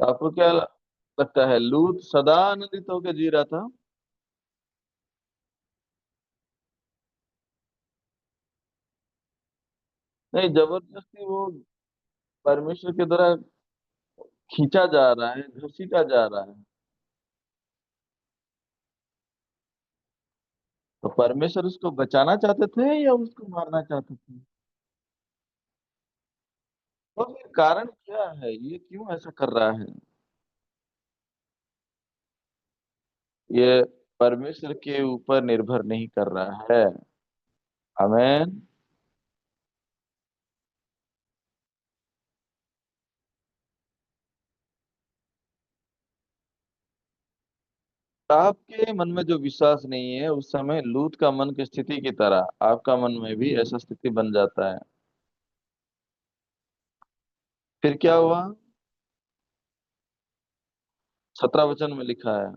तो आपको क्या लगता है, लूत सदा आनंदित होकर जी रहा था? नहीं, जबरदस्ती वो परमेश्वर के द्वारा खींचा जा रहा है, घसीटा जा रहा है। तो परमेश्वर उसको बचाना चाहते थे या उसको मारना चाहते थे? तो फिर कारण क्या है, ये क्यों ऐसा कर रहा है? ये परमेश्वर के ऊपर निर्भर नहीं कर रहा है। आमेन। आपके मन में जो विश्वास नहीं है, उस समय लूत का मन की स्थिति की तरह आपका मन में भी ऐसा स्थिति बन जाता है। फिर क्या हुआ? 17 वचन में लिखा है।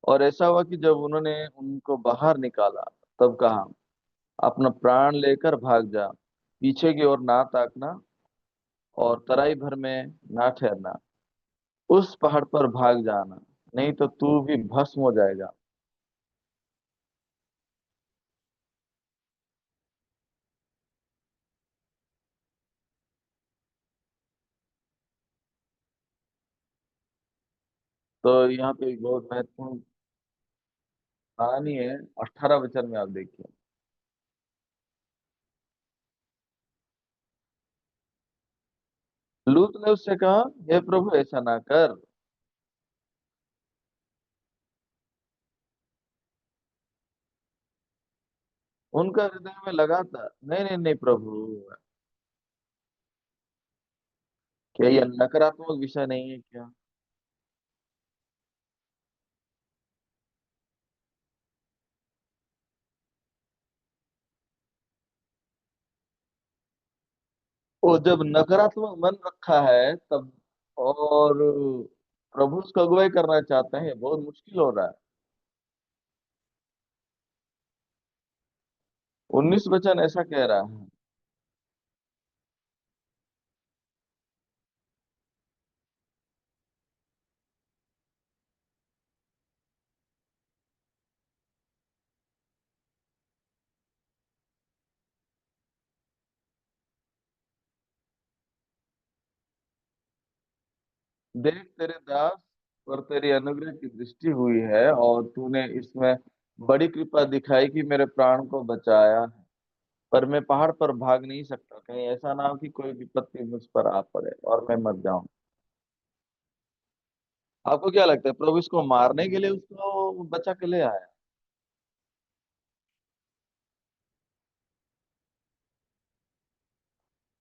और ऐसा हुआ कि जब उन्होंने उनको बाहर निकाला, तब कहा, अपना प्राण लेकर भाग जा, पीछे की ओर ना ताकना और तराई भर में ना ठहरना, उस पहाड़ पर भाग जाना, नहीं तो तू भी भस्म हो जाएगा। तो यहाँ पे एक बहुत महत्वपूर्ण कहानी है। 18 वचन में आप देखिए। लूत ने उससे कहा, हे प्रभु, ऐसा ना कर। उनका हृदय में लगा था, नहीं नहीं नहीं प्रभु, क्या यह नकारात्मक विषय नहीं है क्या? वो जब नकारात्मक मन रखा है तब, और प्रभु उसको अगुवाई करना चाहते हैं, बहुत मुश्किल हो रहा है। 19 वचन ऐसा कह रहा है। देख, तेरे दास पर तेरी अनुग्रह की दृष्टि हुई है, और तूने इसमें बड़ी कृपा दिखाई कि मेरे प्राण को बचाया है। पर मैं पहाड़ पर भाग नहीं सकता, कहीं ऐसा ना हो कि कोई विपत्ति मुझ पर आ पड़े और मैं मर जाऊं। आपको क्या लगता है, प्रभु इसको मारने के लिए उसको बचा के ले आया?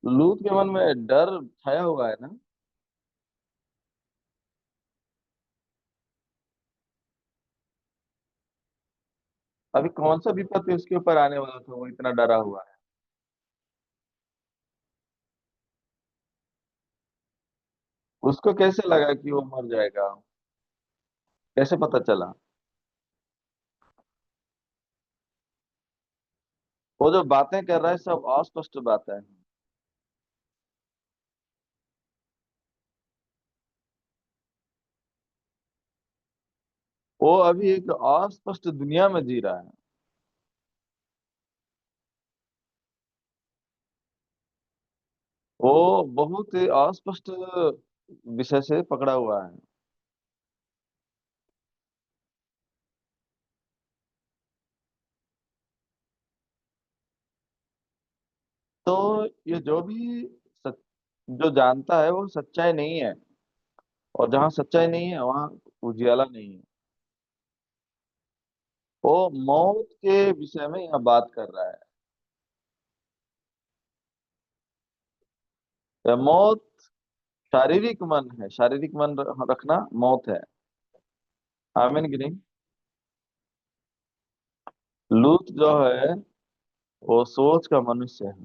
लूत के मन में डर छाया हुआ है ना। अभी कौन सा विपत्ति उसके ऊपर आने वाला था, वो इतना डरा हुआ है? उसको कैसे लगा कि वो मर जाएगा? कैसे पता चला? वो जो बातें कर रहा है सब अस्पष्ट बातें हैं। वो अभी एक अस्पष्ट दुनिया में जी रहा है। वो बहुत ही अस्पष्ट विषय से पकड़ा हुआ है। तो ये जो भी सच, जो जानता है वो सच्चाई नहीं है। और जहाँ सच्चाई नहीं है वहाँ उजियाला नहीं है। वो मौत के विषय में यहाँ बात कर रहा है। मौत शारीरिक मन है, शारीरिक मन रखना मौत है। आमीन की नहीं? लूत जो है वो सोच का मनुष्य है।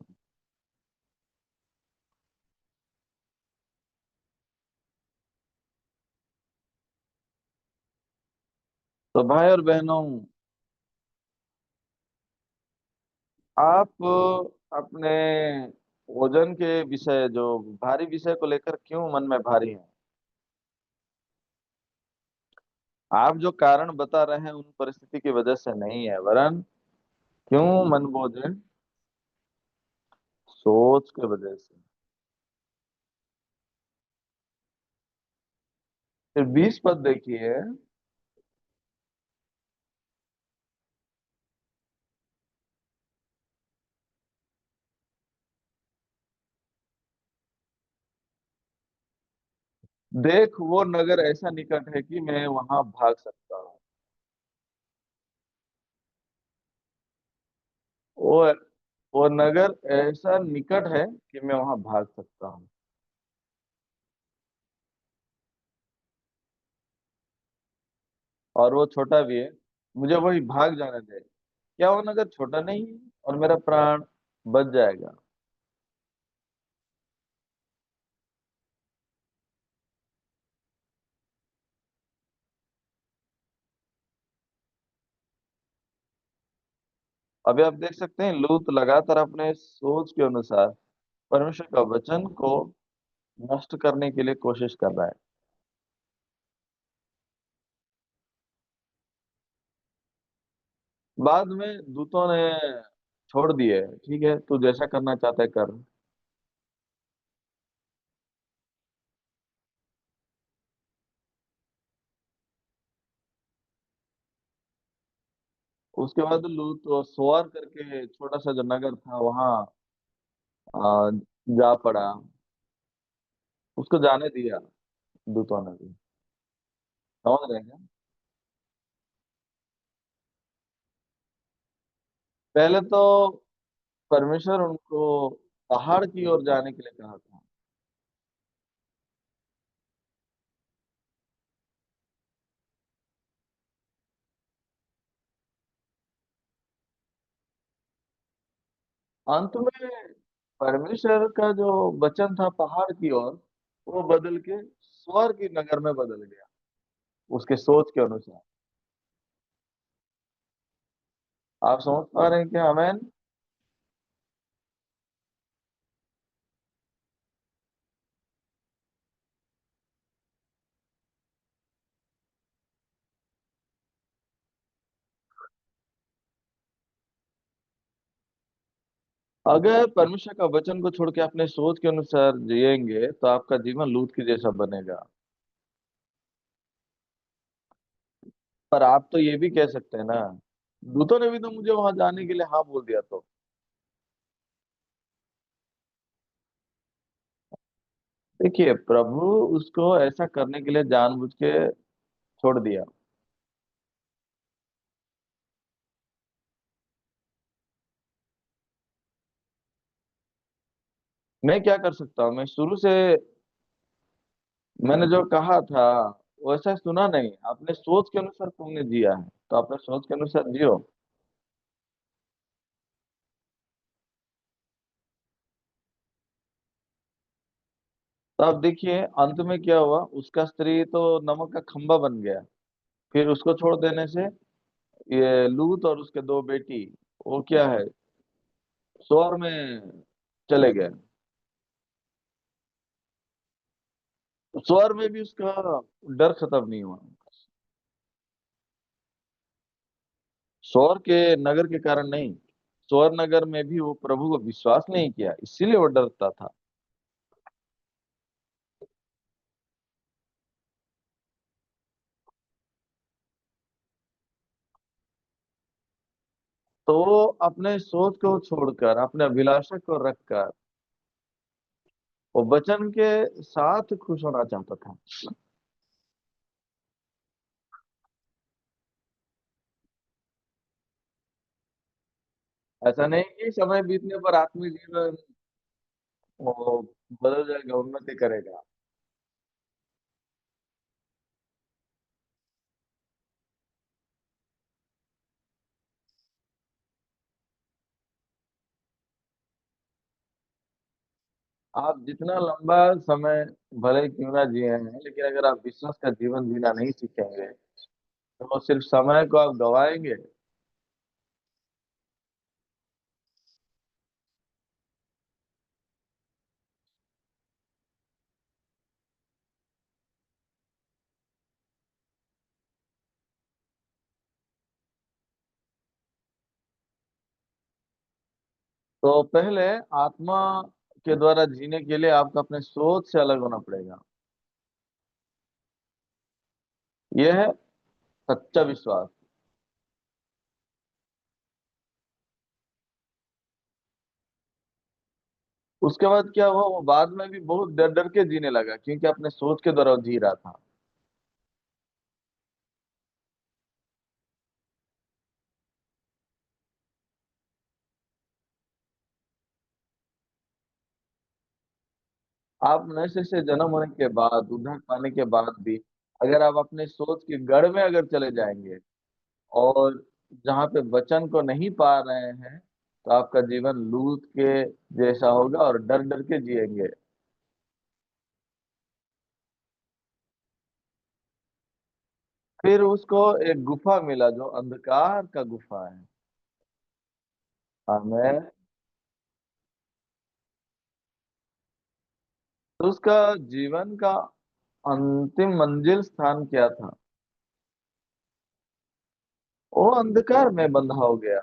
तो भाई और बहनों, आप अपने भोजन के विषय, जो भारी विषय को लेकर क्यों मन में भारी हैं? आप जो कारण बता रहे हैं उन परिस्थिति की वजह से नहीं है, वरन क्यों मन बोझ है? सोच के वजह से। फिर 20 पद देखिए। देख वो नगर ऐसा निकट है कि मैं वहां भाग सकता हूँ। वो वो नगर ऐसा निकट है कि मैं वहां भाग सकता हूँ। और वो छोटा भी है, मुझे वही भाग जाने दे। क्या वो नगर छोटा नहीं है और मेरा प्राण बच जाएगा? अभी आप देख सकते हैं लूत लगातार अपने सोच के अनुसार परमेश्वर का वचन को नष्ट करने के लिए कोशिश कर रहा है। बाद में दूतों ने छोड़ दिए, ठीक है तू जैसा करना चाहता है कर। उसके बाद लूत तो सोअर करके छोटा सा जो नगर था वहां आ, जा पड़ा। उसको जाने दिया दूतों ने भी। समझ रहे हैं क्या? पहले तो परमेश्वर उनको पहाड़ की ओर जाने के लिए कहा था। अंत में परमेश्वर का जो वचन था पहाड़ की ओर, वो बदल के स्वर्ग की नगर में बदल गया, उसके सोच के अनुसार। आप समझ पा रहे हैं क्या? हमें अगर परमेश्वर का वचन को छोड़ के अपने सोच के अनुसार जिएंगे तो आपका जीवन लूत के जैसा बनेगा। पर आप तो ये भी कह सकते हैं ना, दूतों ने भी तो मुझे वहां जाने के लिए हाँ बोल दिया। तो देखिए, प्रभु उसको ऐसा करने के लिए जानबूझ के छोड़ दिया। मैं क्या कर सकता हूँ? मैं शुरू से मैंने जो कहा था वैसा सुना नहीं। अपने सोच के अनुसार तुमने जिया है, तो अपने सोच के अनुसार जियो। तो अब देखिए अंत में क्या हुआ, उसका स्त्री तो नमक का खंबा बन गया। फिर उसको छोड़ देने से ये लूत और उसके दो बेटी, वो क्या है, स्वर में चले गए। स्वर में भी उसका डर खत्म नहीं हुआ। स्वर के नगर के कारण नहीं, स्वर नगर में भी वो प्रभु को विश्वास नहीं किया, इसीलिए वो डरता था। तो वो अपने सोच को छोड़कर, अपने अभिलाषा को रखकर, वो वचन के साथ खुश होना चाहता था। ऐसा नहीं कि समय बीतने पर आत्मिक जीवन वो बदल जाएगा, उन्नति करेगा। आप जितना लंबा समय भले ही क्यों ना जिए हैं, लेकिन अगर आप विश्वास का जीवन जीना नहीं सीखेंगे तो वो सिर्फ समय को आप गवाएंगे। तो पहले आत्मा के द्वारा जीने के लिए आपको अपने सोच से अलग होना पड़ेगा। यह है सच्चा विश्वास। उसके बाद क्या हुआ, वो बाद में भी बहुत डर डर के जीने लगा, क्योंकि अपने सोच के द्वारा वो जी रहा था। आप नशे से जन्म होने के बाद, उद्धार पाने के बाद भी, अगर आप अपने सोच के गढ़ में अगर चले जाएंगे और जहाँ पे वचन को नहीं पा रहे हैं, तो आपका जीवन लूत के जैसा होगा और डर डर के जिएंगे। फिर उसको एक गुफा मिला जो अंधकार का गुफा है। हमें, तो उसका जीवन का अंतिम मंजिल स्थान क्या था? वो अंधकार में बंधा हो गया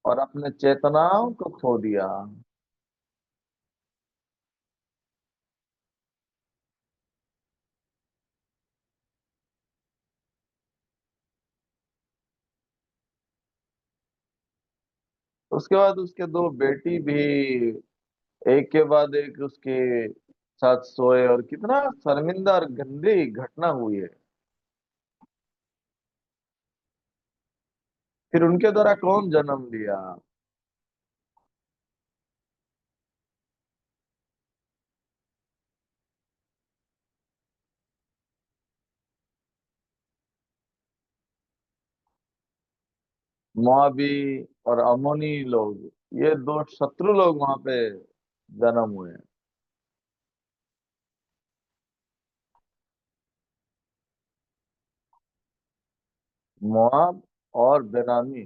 और अपने चेतनाओं को खो दिया। उसके बाद उसके दो बेटी भी एक के बाद एक उसके साथ सोए, और कितना शर्मिंदा और गंदी घटना हुई है। फिर उनके द्वारा कौन जन्म लिया? मोआबी और अमोनी लोग, ये दो शत्रु लोग वहां पे जन्म हुए। मोआब और बेनामी।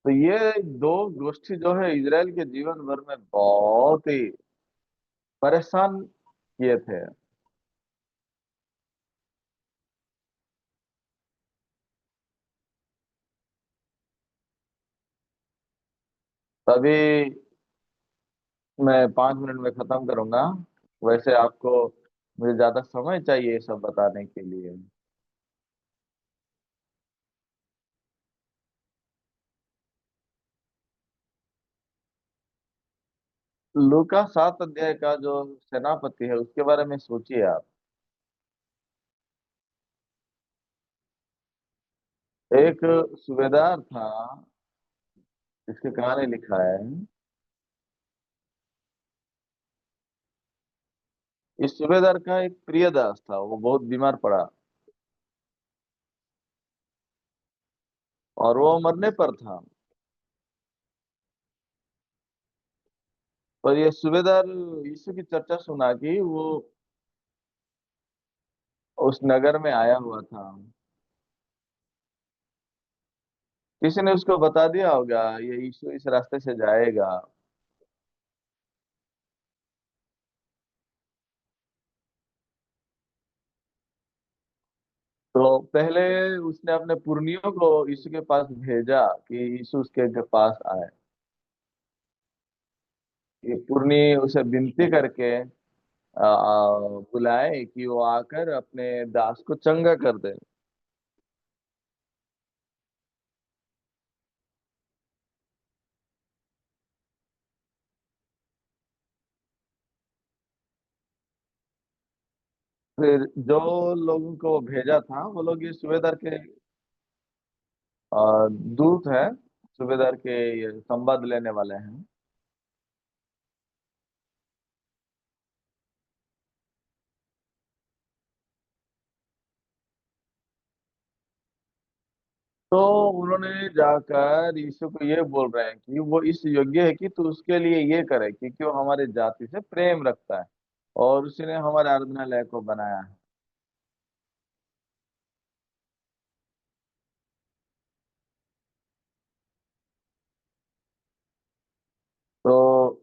तो ये दो गोष्ठी जो है इजराइल के जीवन भर में बहुत ही परेशान किए थे। तभी मैं 5 मिनट में खत्म करूंगा। वैसे आपको, मुझे ज्यादा समय चाहिए ये सब बताने के लिए। लूका 7 अध्याय का जो सेनापति है उसके बारे में सोचिए आप। एक सूबेदार था, इसके कहानी लिखा है। इस सूबेदार का एक प्रिय दास था, वो बहुत बीमार पड़ा और वो मरने पर था। पर ये सूबेदार यीशु की चर्चा सुना कि वो उस नगर में आया हुआ था। किसी ने उसको बता दिया होगा ये यीशु इस रास्ते से जाएगा। तो पहले उसने अपने पुरनियों को यीशु के पास भेजा कि यीशु उसके पास आए। ये पुरनी उसे विनती करके बुलाए कि वो आकर अपने दास को चंगा कर दे। फिर जो लोगों को भेजा था वो लोग ये सूबेदार के दूत है, सूबेदार के ये संवाद लेने वाले हैं। तो उन्होंने जाकर यीशु को ये बोल रहे हैं कि वो इस योग्य है कि तू उसके लिए ये करे क्योंकि वो हमारी जाति से प्रेम रखता है और उसने हमारे आराधनालय को बनाया है। तो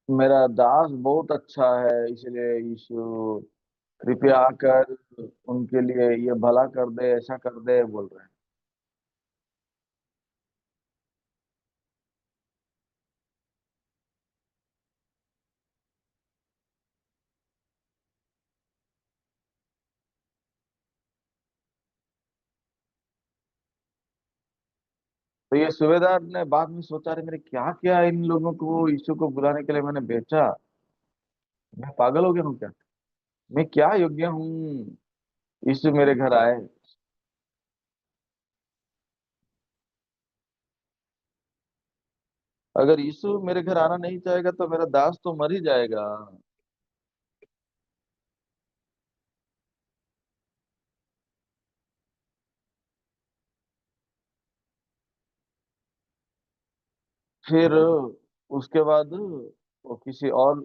मेरा दास बहुत अच्छा है, इसलिए यीशु कृपया आकर उनके लिए ये भला कर दे, ऐसा कर दे बोल रहे हैं। तो ये सूबेदार ने बाद में सोचा, अरे मेरे क्या क्या इन लोगों को यीशु को बुलाने के लिए मैंने बेचा। मैं पागल हो गया हूँ क्या? मैं क्या योग्य हूँ यीशु मेरे घर आए? अगर यीशु मेरे घर आना नहीं चाहेगा तो मेरा दास तो मर ही जाएगा। फिर उसके बाद वो किसी और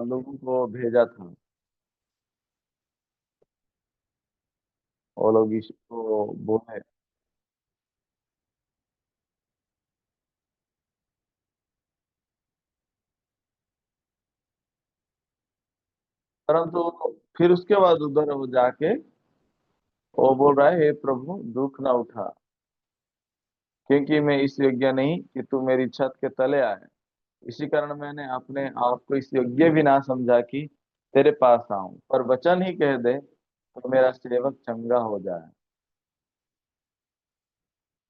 लोगों को भेजा था। वो लोग यीशु को बोले, परंतु फिर उसके बाद उधर वो जाके वो बोल रहा है, हे प्रभु दुख ना उठा, क्योंकि मैं इस योग्य नहीं कि तू मेरी छत के तले आए। इसी कारण मैंने अपने आप को इस योग्य भी ना समझा कि तेरे पास आऊं, पर वचन ही कह दे तो मेरा सेवक चंगा हो जाए।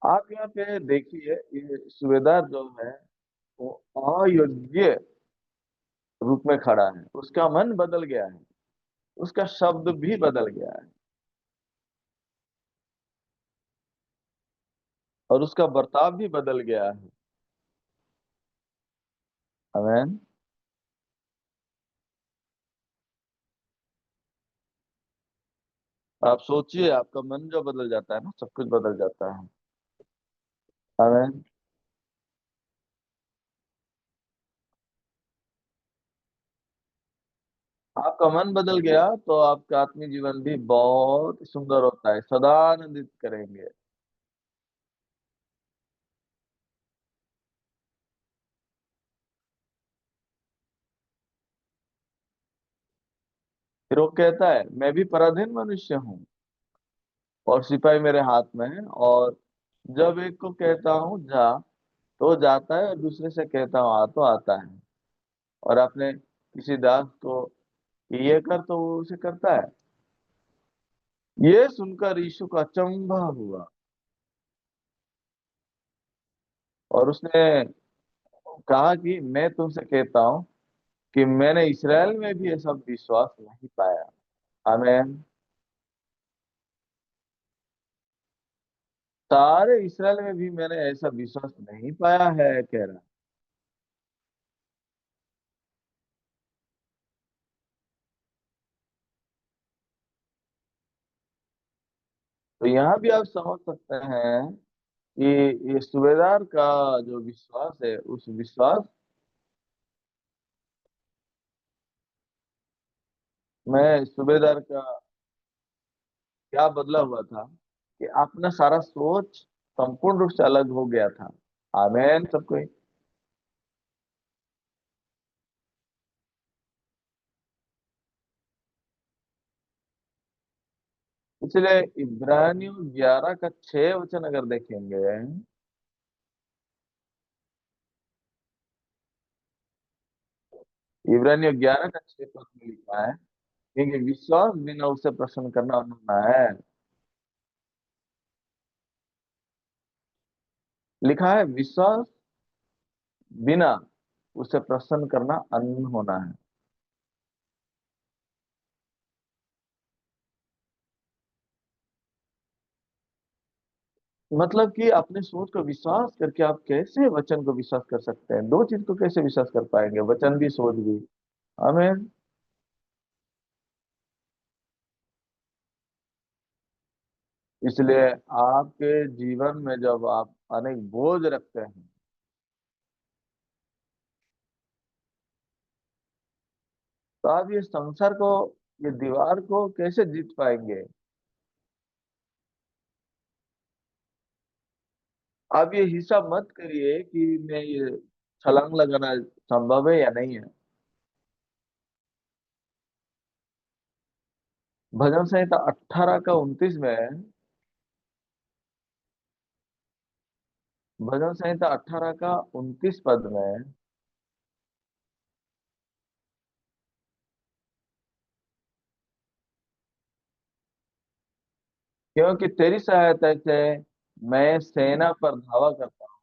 आप यहाँ पे देखिए, ये सूबेदार जो है वो अयोग्य रूप में खड़ा है, उसका मन बदल गया है, उसका शब्द भी बदल गया है और उसका बर्ताव भी बदल गया है। आमीन। आप सोचिए, आपका मन जो बदल जाता है ना, सब कुछ बदल जाता है। आमीन। आपका मन बदल गया तो आपका आत्मीय जीवन भी बहुत सुंदर होता है, सदा आनंदित करेंगे। फिर वो कहता है, मैं भी पराधीन मनुष्य हूँ और सिपाही मेरे हाथ में है, और जब एक को कहता हूँ जा तो जाता है और दूसरे से कहता हूँ आ तो आता है, और अपने किसी दास को ये कर तो वो उसे करता है। ये सुनकर यीशु को अचंभा हुआ और उसने कहा कि मैं तुमसे कहता हूँ कि मैंने इसराइल में भी ऐसा विश्वास नहीं पाया। आमीन। सारे इसराइल में भी मैंने ऐसा विश्वास नहीं पाया है, कह रहा। तो यहाँ भी आप समझ सकते हैं कि ये सूबेदार का जो विश्वास है, उस विश्वास में सूबेदार का क्या बदला हुआ था कि अपना सारा सोच संपूर्ण रूप से अलग हो गया था। आमीन सबको। इसलिए इब्रानियों 11 का 6 वचन अगर देखेंगे, इब्रानियों 11 का 6 पद में लिखा है, क्योंकि विश्वास बिना उसे प्रसन्न करना अधूरा है। लिखा है विश्वास बिना उसे प्रसन्न करना अन्न होना है। मतलब कि अपने सोच को विश्वास करके आप कैसे वचन को विश्वास कर सकते हैं? दो चीज को कैसे विश्वास कर पाएंगे? वचन भी, सोच भी। हमें, इसलिए आपके जीवन में जब आप अनेक बोझ रखते हैं, तो आप ये संसार को, ये दीवार को कैसे जीत पाएंगे? आप ये हिसाब मत करिए कि मैं ये छलांग लगाना संभव है या नहीं है। भजन संहिता 18 का 29 में, भजन संहिता 18 का 29 पद में, क्योंकि तेरी सहायता से मैं सेना पर धावा करता हूँ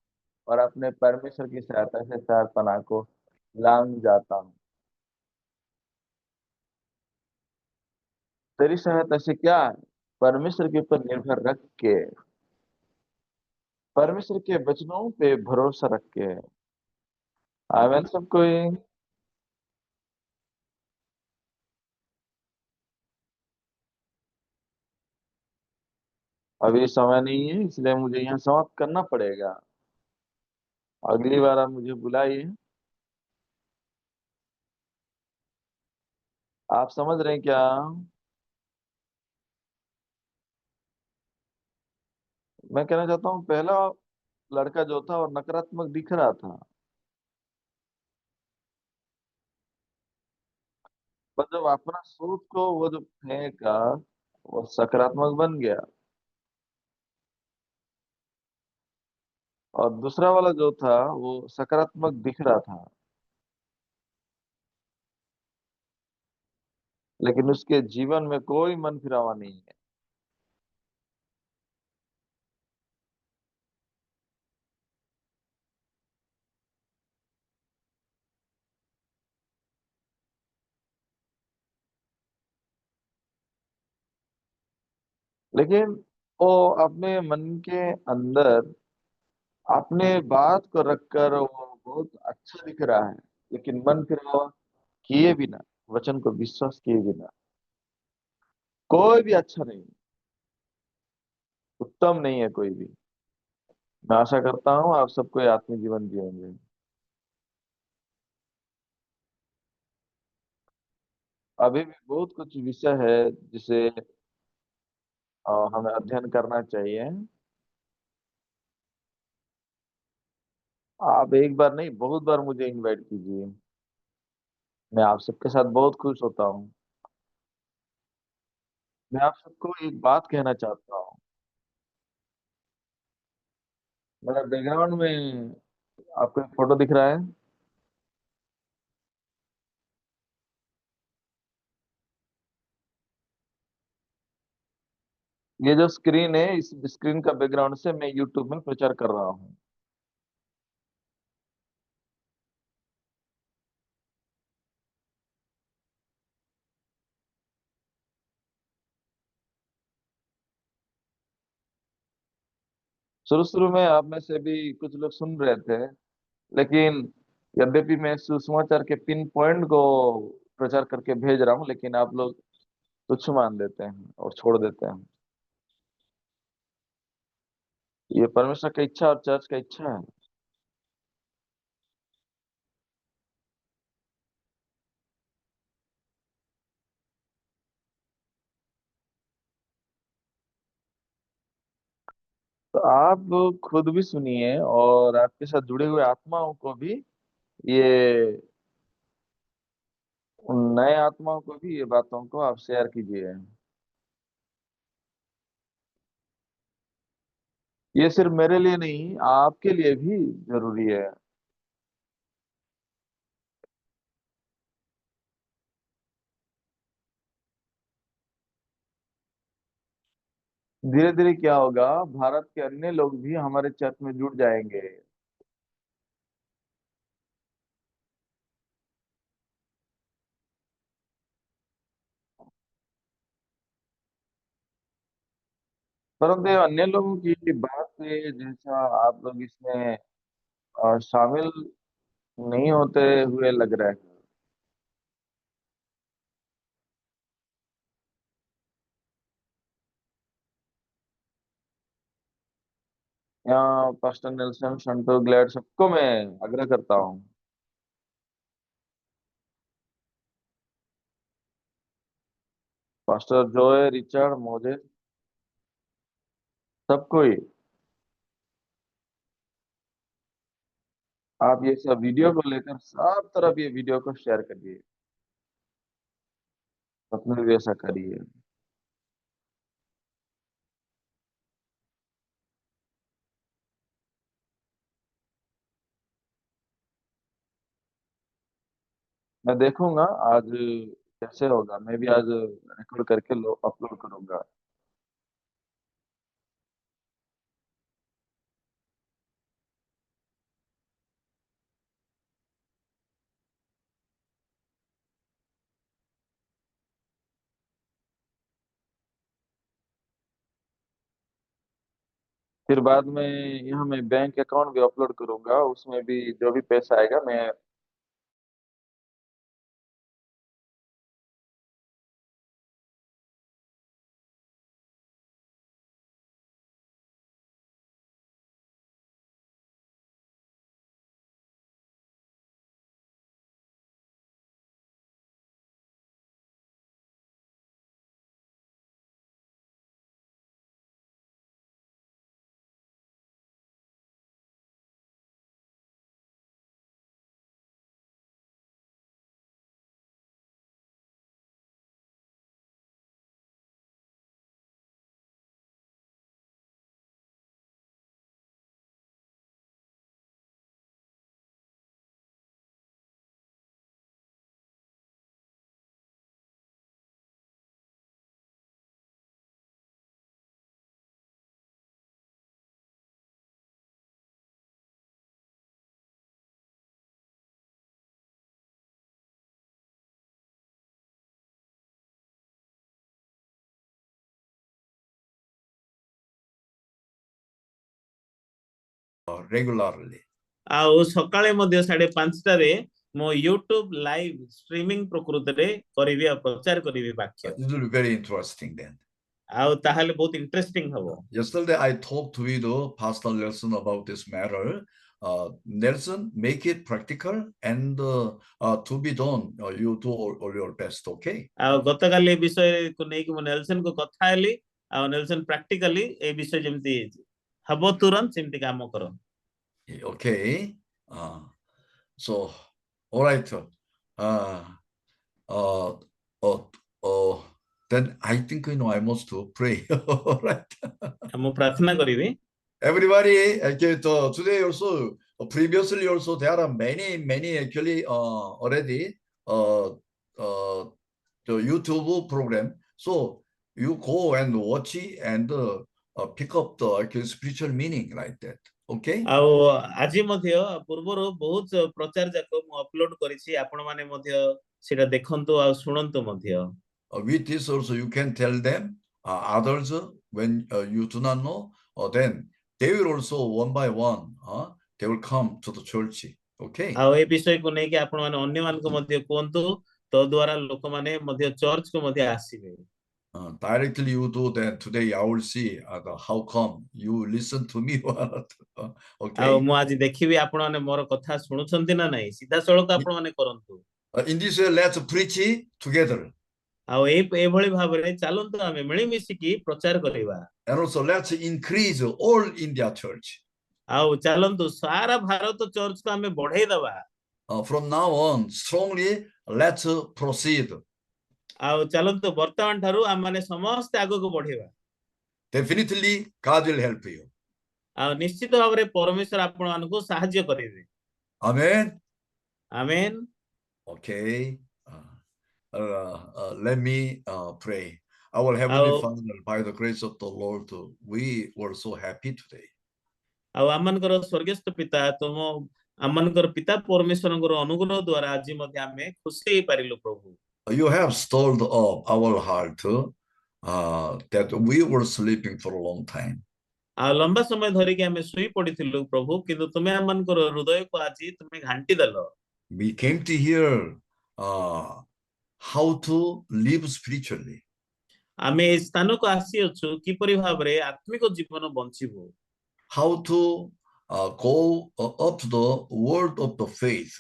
और अपने परमेश्वर की सहायता से शहरपनाह को लांग जाता हूँ। तेरी सहायता से क्या है? परमेश्वर के ऊपर निर्भर रख के, परमेश्वर के वचनों पे भरोसा रख के। आमीन सब कोई। अभी समय नहीं है, इसलिए मुझे यहाँ समाप्त करना पड़ेगा। अगली बार आप मुझे बुलाइए। आप समझ रहे हैं क्या? मैं कहना चाहता हूँ, पहला लड़का जो था वो नकारात्मक दिख रहा था, पर जब अपना सोच को वो जो फेंका, वो सकारात्मक बन गया। और दूसरा वाला जो था वो सकारात्मक दिख रहा था, लेकिन उसके जीवन में कोई मन फिरावा नहीं है। लेकिन वो अपने मन के अंदर अपने बात को रखकर वो बहुत अच्छा दिख रहा है, लेकिन मन फिरावा किए बिना, वचन को विश्वास किए बिना कोई भी अच्छा नहीं, उत्तम नहीं है कोई भी। मैं आशा करता हूँ आप सबको ये आत्मिक जीवन जिएंगे। अभी भी बहुत कुछ विषय है जिसे हमें अध्ययन करना चाहिए। आप एक बार नहीं, बहुत बार मुझे इनवाइट कीजिए। मैं आप सबके साथ बहुत खुश होता हूँ। मैं आप सबको एक बात कहना चाहता हूँ। मेरा बैकग्राउंड में आपको एक फोटो दिख रहा है? ये जो स्क्रीन है, इस स्क्रीन का बैकग्राउंड से मैं यूट्यूब में प्रचार कर रहा हूँ। शुरू शुरू में आप में से भी कुछ लोग सुन रहे थे, लेकिन यद्यपि मैं सुसमाचार के पिन पॉइंट को प्रचार करके भेज रहा हूँ, लेकिन आप लोग तुच्छ मान देते हैं और छोड़ देते हैं। ये परमेश्वर का इच्छा और चर्च का इच्छा है। तो आप खुद भी सुनिए और आपके साथ जुड़े हुए आत्माओं को भी ये, उन नए आत्माओं को भी ये बातों को आप शेयर कीजिए। ये सिर्फ मेरे लिए नहीं, आपके लिए भी जरूरी है। धीरे धीरे क्या होगा, भारत के अन्य लोग भी हमारे चर्च में जुड़ जाएंगे। परंतु ये अन्य लोगों की बात से जैसा आप लोग इसमें शामिल नहीं होते हुए लग रहे हैं। यहाँ पास्टर नेल्सन, शंटो, ग्लैड सबको मैं आग्रह करता हूँ। पास्टर जोए, रिचर्ड, मोजेस, सबको ही आप ये सब वीडियो को लेकर सब तरफ ये वीडियो को शेयर करिए, अपने लिए ऐसा करिए। मैं देखूंगा आज कैसे होगा, मैं भी आज रिकॉर्ड करके अपलोड करूंगा। फिर बाद में यहाँ मैं बैंक अकाउंट भी अपलोड करूंगा, उसमें भी जो भी पैसा आएगा मैं regularly. ଆଉ ସକାଳେ ମଧ୍ୟ 5:30ରେ ମୋ ୟୁଟ୍ୟୁବ ଲାଇଭ ଷ୍ଟ୍ରିମିଂ ପ୍ରକୃତରେ କରିବି ଆଉ ପ୍ରଚାର କରିବି ବାକ୍ୟ। It will be very interesting then. ଆଉ ତାହେଲେ ବହୁତ ଇଣ୍ଟରେଷ୍ଟିଂ ହବ। Yesterday I talked with Pastor Nelson about this matter. Nelson, make it practical and to be done. You do all your best, okay? ଆଉ ଗତକାଲି ଏ ବିଷୟକୁ ନେଇକି ମୁଁ ନେଲସନ କୁ କଥା ହେଲି, ଆଉ ନେଲସନ ପ୍ରାକ୍ଟିକାଲି ଏ ବିଷୟ ଯେମିତି ହବ ତୁରନ୍ତ ସେମିତି କାମ କର। Okay. So, all right. Then I think I must pray. All right. ମୁଁ ପ୍ରାର୍ଥନା କରିବି। Everybody, today also, previously also, there are many actually already the YouTube program. So you go and watch it and pick up the actual spiritual meaning like that. Okay? ଆଉ ଆଜି ମଧ୍ୟ ପୂର୍ବରୁ ବହୁତ ପ୍ରଚାର ଯାକ ମୁଁ ଅପଲୋଡ କରିଛି, ଆପଣ ମାନେ ମଧ୍ୟ ସେଟା ଦେଖନ୍ତୁ ଆଉ ଶୁଣନ୍ତୁ ମଧ୍ୟ। With this also you can tell them others when you do not know, then they will also one by one, they will come to the church. Okay. ଆଉ ଏ ବିଷୟକୁ ନେଇକି ଆପଣ ମାନେ ଅନ୍ୟମାନଙ୍କୁ ମଧ୍ୟ କୁହନ୍ତୁ, ତ ଦ୍ୱାରା ଲୋକମାନେ ମଧ୍ୟ ଚର୍ଚ୍ଚକୁ ମଧ୍ୟ ଆସିବେ। Directly you do that today. I will see how come you listen to me. ଆଉ Okay. ମୁଁ ଆଜି ଦେଖିବି ଆପଣ ମାନେ ମୋର କଥା ଶୁଣୁଛନ୍ତି ନା ନାହିଁ, ସିଧାସଳଖ ଆପଣ ମାନେ କରନ୍ତୁ। In this way, let's preach together. ଆଉ ଏଇଭଳି ଭାବରେ ଚାଲନ୍ତୁ ଆମେ ମିଳିମିଶିକି ପ୍ରଚାର କରିବା। And also let's increase all India church. ଆଉ ଚାଲନ୍ତୁ ସାରା ଭାରତ ଚର୍ଚ୍ଚକୁ ଆମେ ବଢେଇ ଦବା। From now on, strongly let's proceed. ଆଉ ଚାଲନ୍ତୁ ବର୍ତ୍ତମାନ ଠାରୁ ଆମେ ମାନେ ସମସ୍ତେ ଆଗକୁ ବଢିବା। Definitely, God will help you. ଆଉ ନିଶ୍ଚିତ ଭାବରେ ପରମେଶ୍ୱର ଆପଣ ମାନଙ୍କୁ ସାହାଯ୍ୟ କରିବେ। Amen. Amen. Okay. Let me pray. Our Heavenly ଆଉ Father, by the grace of the Lord, we were so happy today. ଆଉ ଆମମାନଙ୍କର ସ୍ୱର୍ଗସ୍ଥ ପିତା, ତୁମ ଆମମାନଙ୍କର ପିତା ପରମେଶ୍ୱରଙ୍କର ଅନୁଗ୍ରହ ଦ୍ୱାରା ଆଜି ମଧ୍ୟ ଆମେ ଖୁସି ହେଇପାରିଲୁ ପ୍ରଭୁ। You have stirred up our heart that we were sleeping for a long time. ଆଉ ଲମ୍ବା ସମୟ ଧରିକି ଆମେ ଶୋଇ ପଡିଥିଲୁ ପ୍ରଭୁ, କିନ୍ତୁ ତୁମେ ଆମମାନଙ୍କର ହୃଦୟକୁ ଆଜି ତୁମେ ଘାଣ୍ଟି ଦେଲ। We came to hear how to live spiritually. ଆମେ ଏ ସ୍ଥାନକୁ ଆସିଅଛୁ କିପରି ଭାବରେ ଆତ୍ମିକ ଜୀବନ ବଞ୍ଚିବୁ, How to go up to the world of the faith.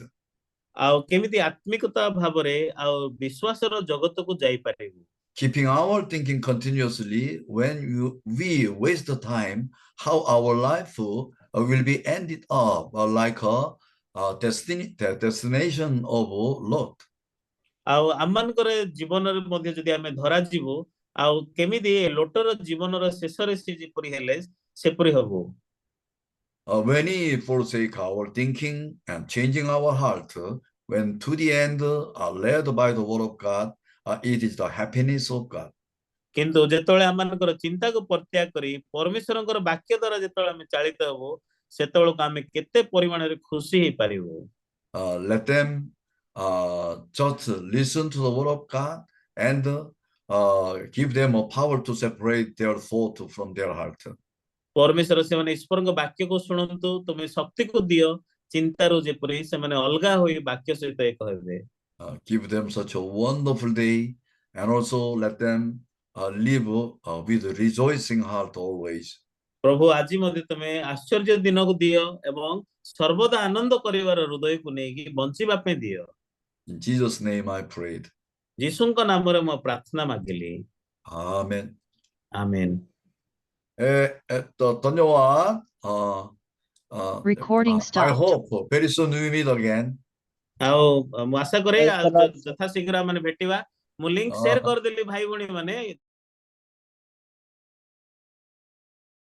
ଆଉ କେମିତି ଆତ୍ମିକତା ଭାବରେ ଆଉ ବିଶ୍ୱାସର ଜଗତକୁ ଯାଇପାରିବୁ। Keeping our thinking continuously when we waste the time, how our life will be ended up like a destination of Lot. ଆଉ ଆମମାନଙ୍କର ଜୀବନରେ ମଧ୍ୟ ଯଦି ଆମେ ଧରାଯିବୁ, ଆଉ କେମିତି ଏ ଲୋଟର ଜୀବନର ଶେଷରେ ସେ ଯେପରି ହେଲେ ସେପରି ହବୁ। Many forsake our thinking and changing our heart when to the end are led by the word of God. It is the happiness of God. କିନ୍ତୁ ଯେତେବେଳେ ଆମମାନଙ୍କର ଚିନ୍ତାକୁ ପରିତ୍ୟାଗ କରି ପରମେଶ୍ୱରଙ୍କର ବାକ୍ୟ ଦ୍ୱାରା ଯେତେବେଳେ ଆମେ ଚାଳିତ ହବୁ, ସେତେବେଳକୁ ଆମେ କେତେ ପରିମାଣରେ ଖୁସି ହେଇପାରିବୁ। Let them just listen to the word of God and give them a power to separate their thought from their heart. ପରମେଶ୍ୱର ସେମାନେ ଈଶ୍ୱରଙ୍କ ବାକ୍ୟକୁ ଶୁଣନ୍ତୁ, ତୁମେ ଶକ୍ତିକୁ ଦିଅ ଚିନ୍ତାରୁ, ଯେପରି ସେମାନେ ଅଲଗା ହୋଇ ବାକ୍ୟ ସହିତ ଏକ ହେବେ। Give them such a wonderful day, and also let them live with a rejoicing heart always. ପ୍ରଭୁ ଆଜି ମଧ୍ୟ ତୁମେ ଆଶ୍ଚର୍ଯ୍ୟ ଦିନକୁ ଦିଅ ଏବଂ ସର୍ବଦା ଆନନ୍ଦ କରିବାର ହୃଦୟକୁ ନେଇକି ବଞ୍ଚିବା ପାଇଁ ଦିଅ। In Jesus' name I prayed. ଯୀଶୁଙ୍କ ନାମରେ ମୁଁ ପ୍ରାର୍ଥନା ମାଗିଲି। Amen. ଆମେନ୍। ଧନ୍ୟବାଦ। Recording I stopped. hope very soon we meet again. ଆଉ ମୁଁ ଆଶା କରେ Praise the Lord. ଯଥାଶୀଘ୍ର ମାନେ ଭେଟିବା। ମୁଁ ଲିଙ୍କ ସେୟାର କରିଦେଲି ଭାଇ ଭଉଣୀ ମାନେ।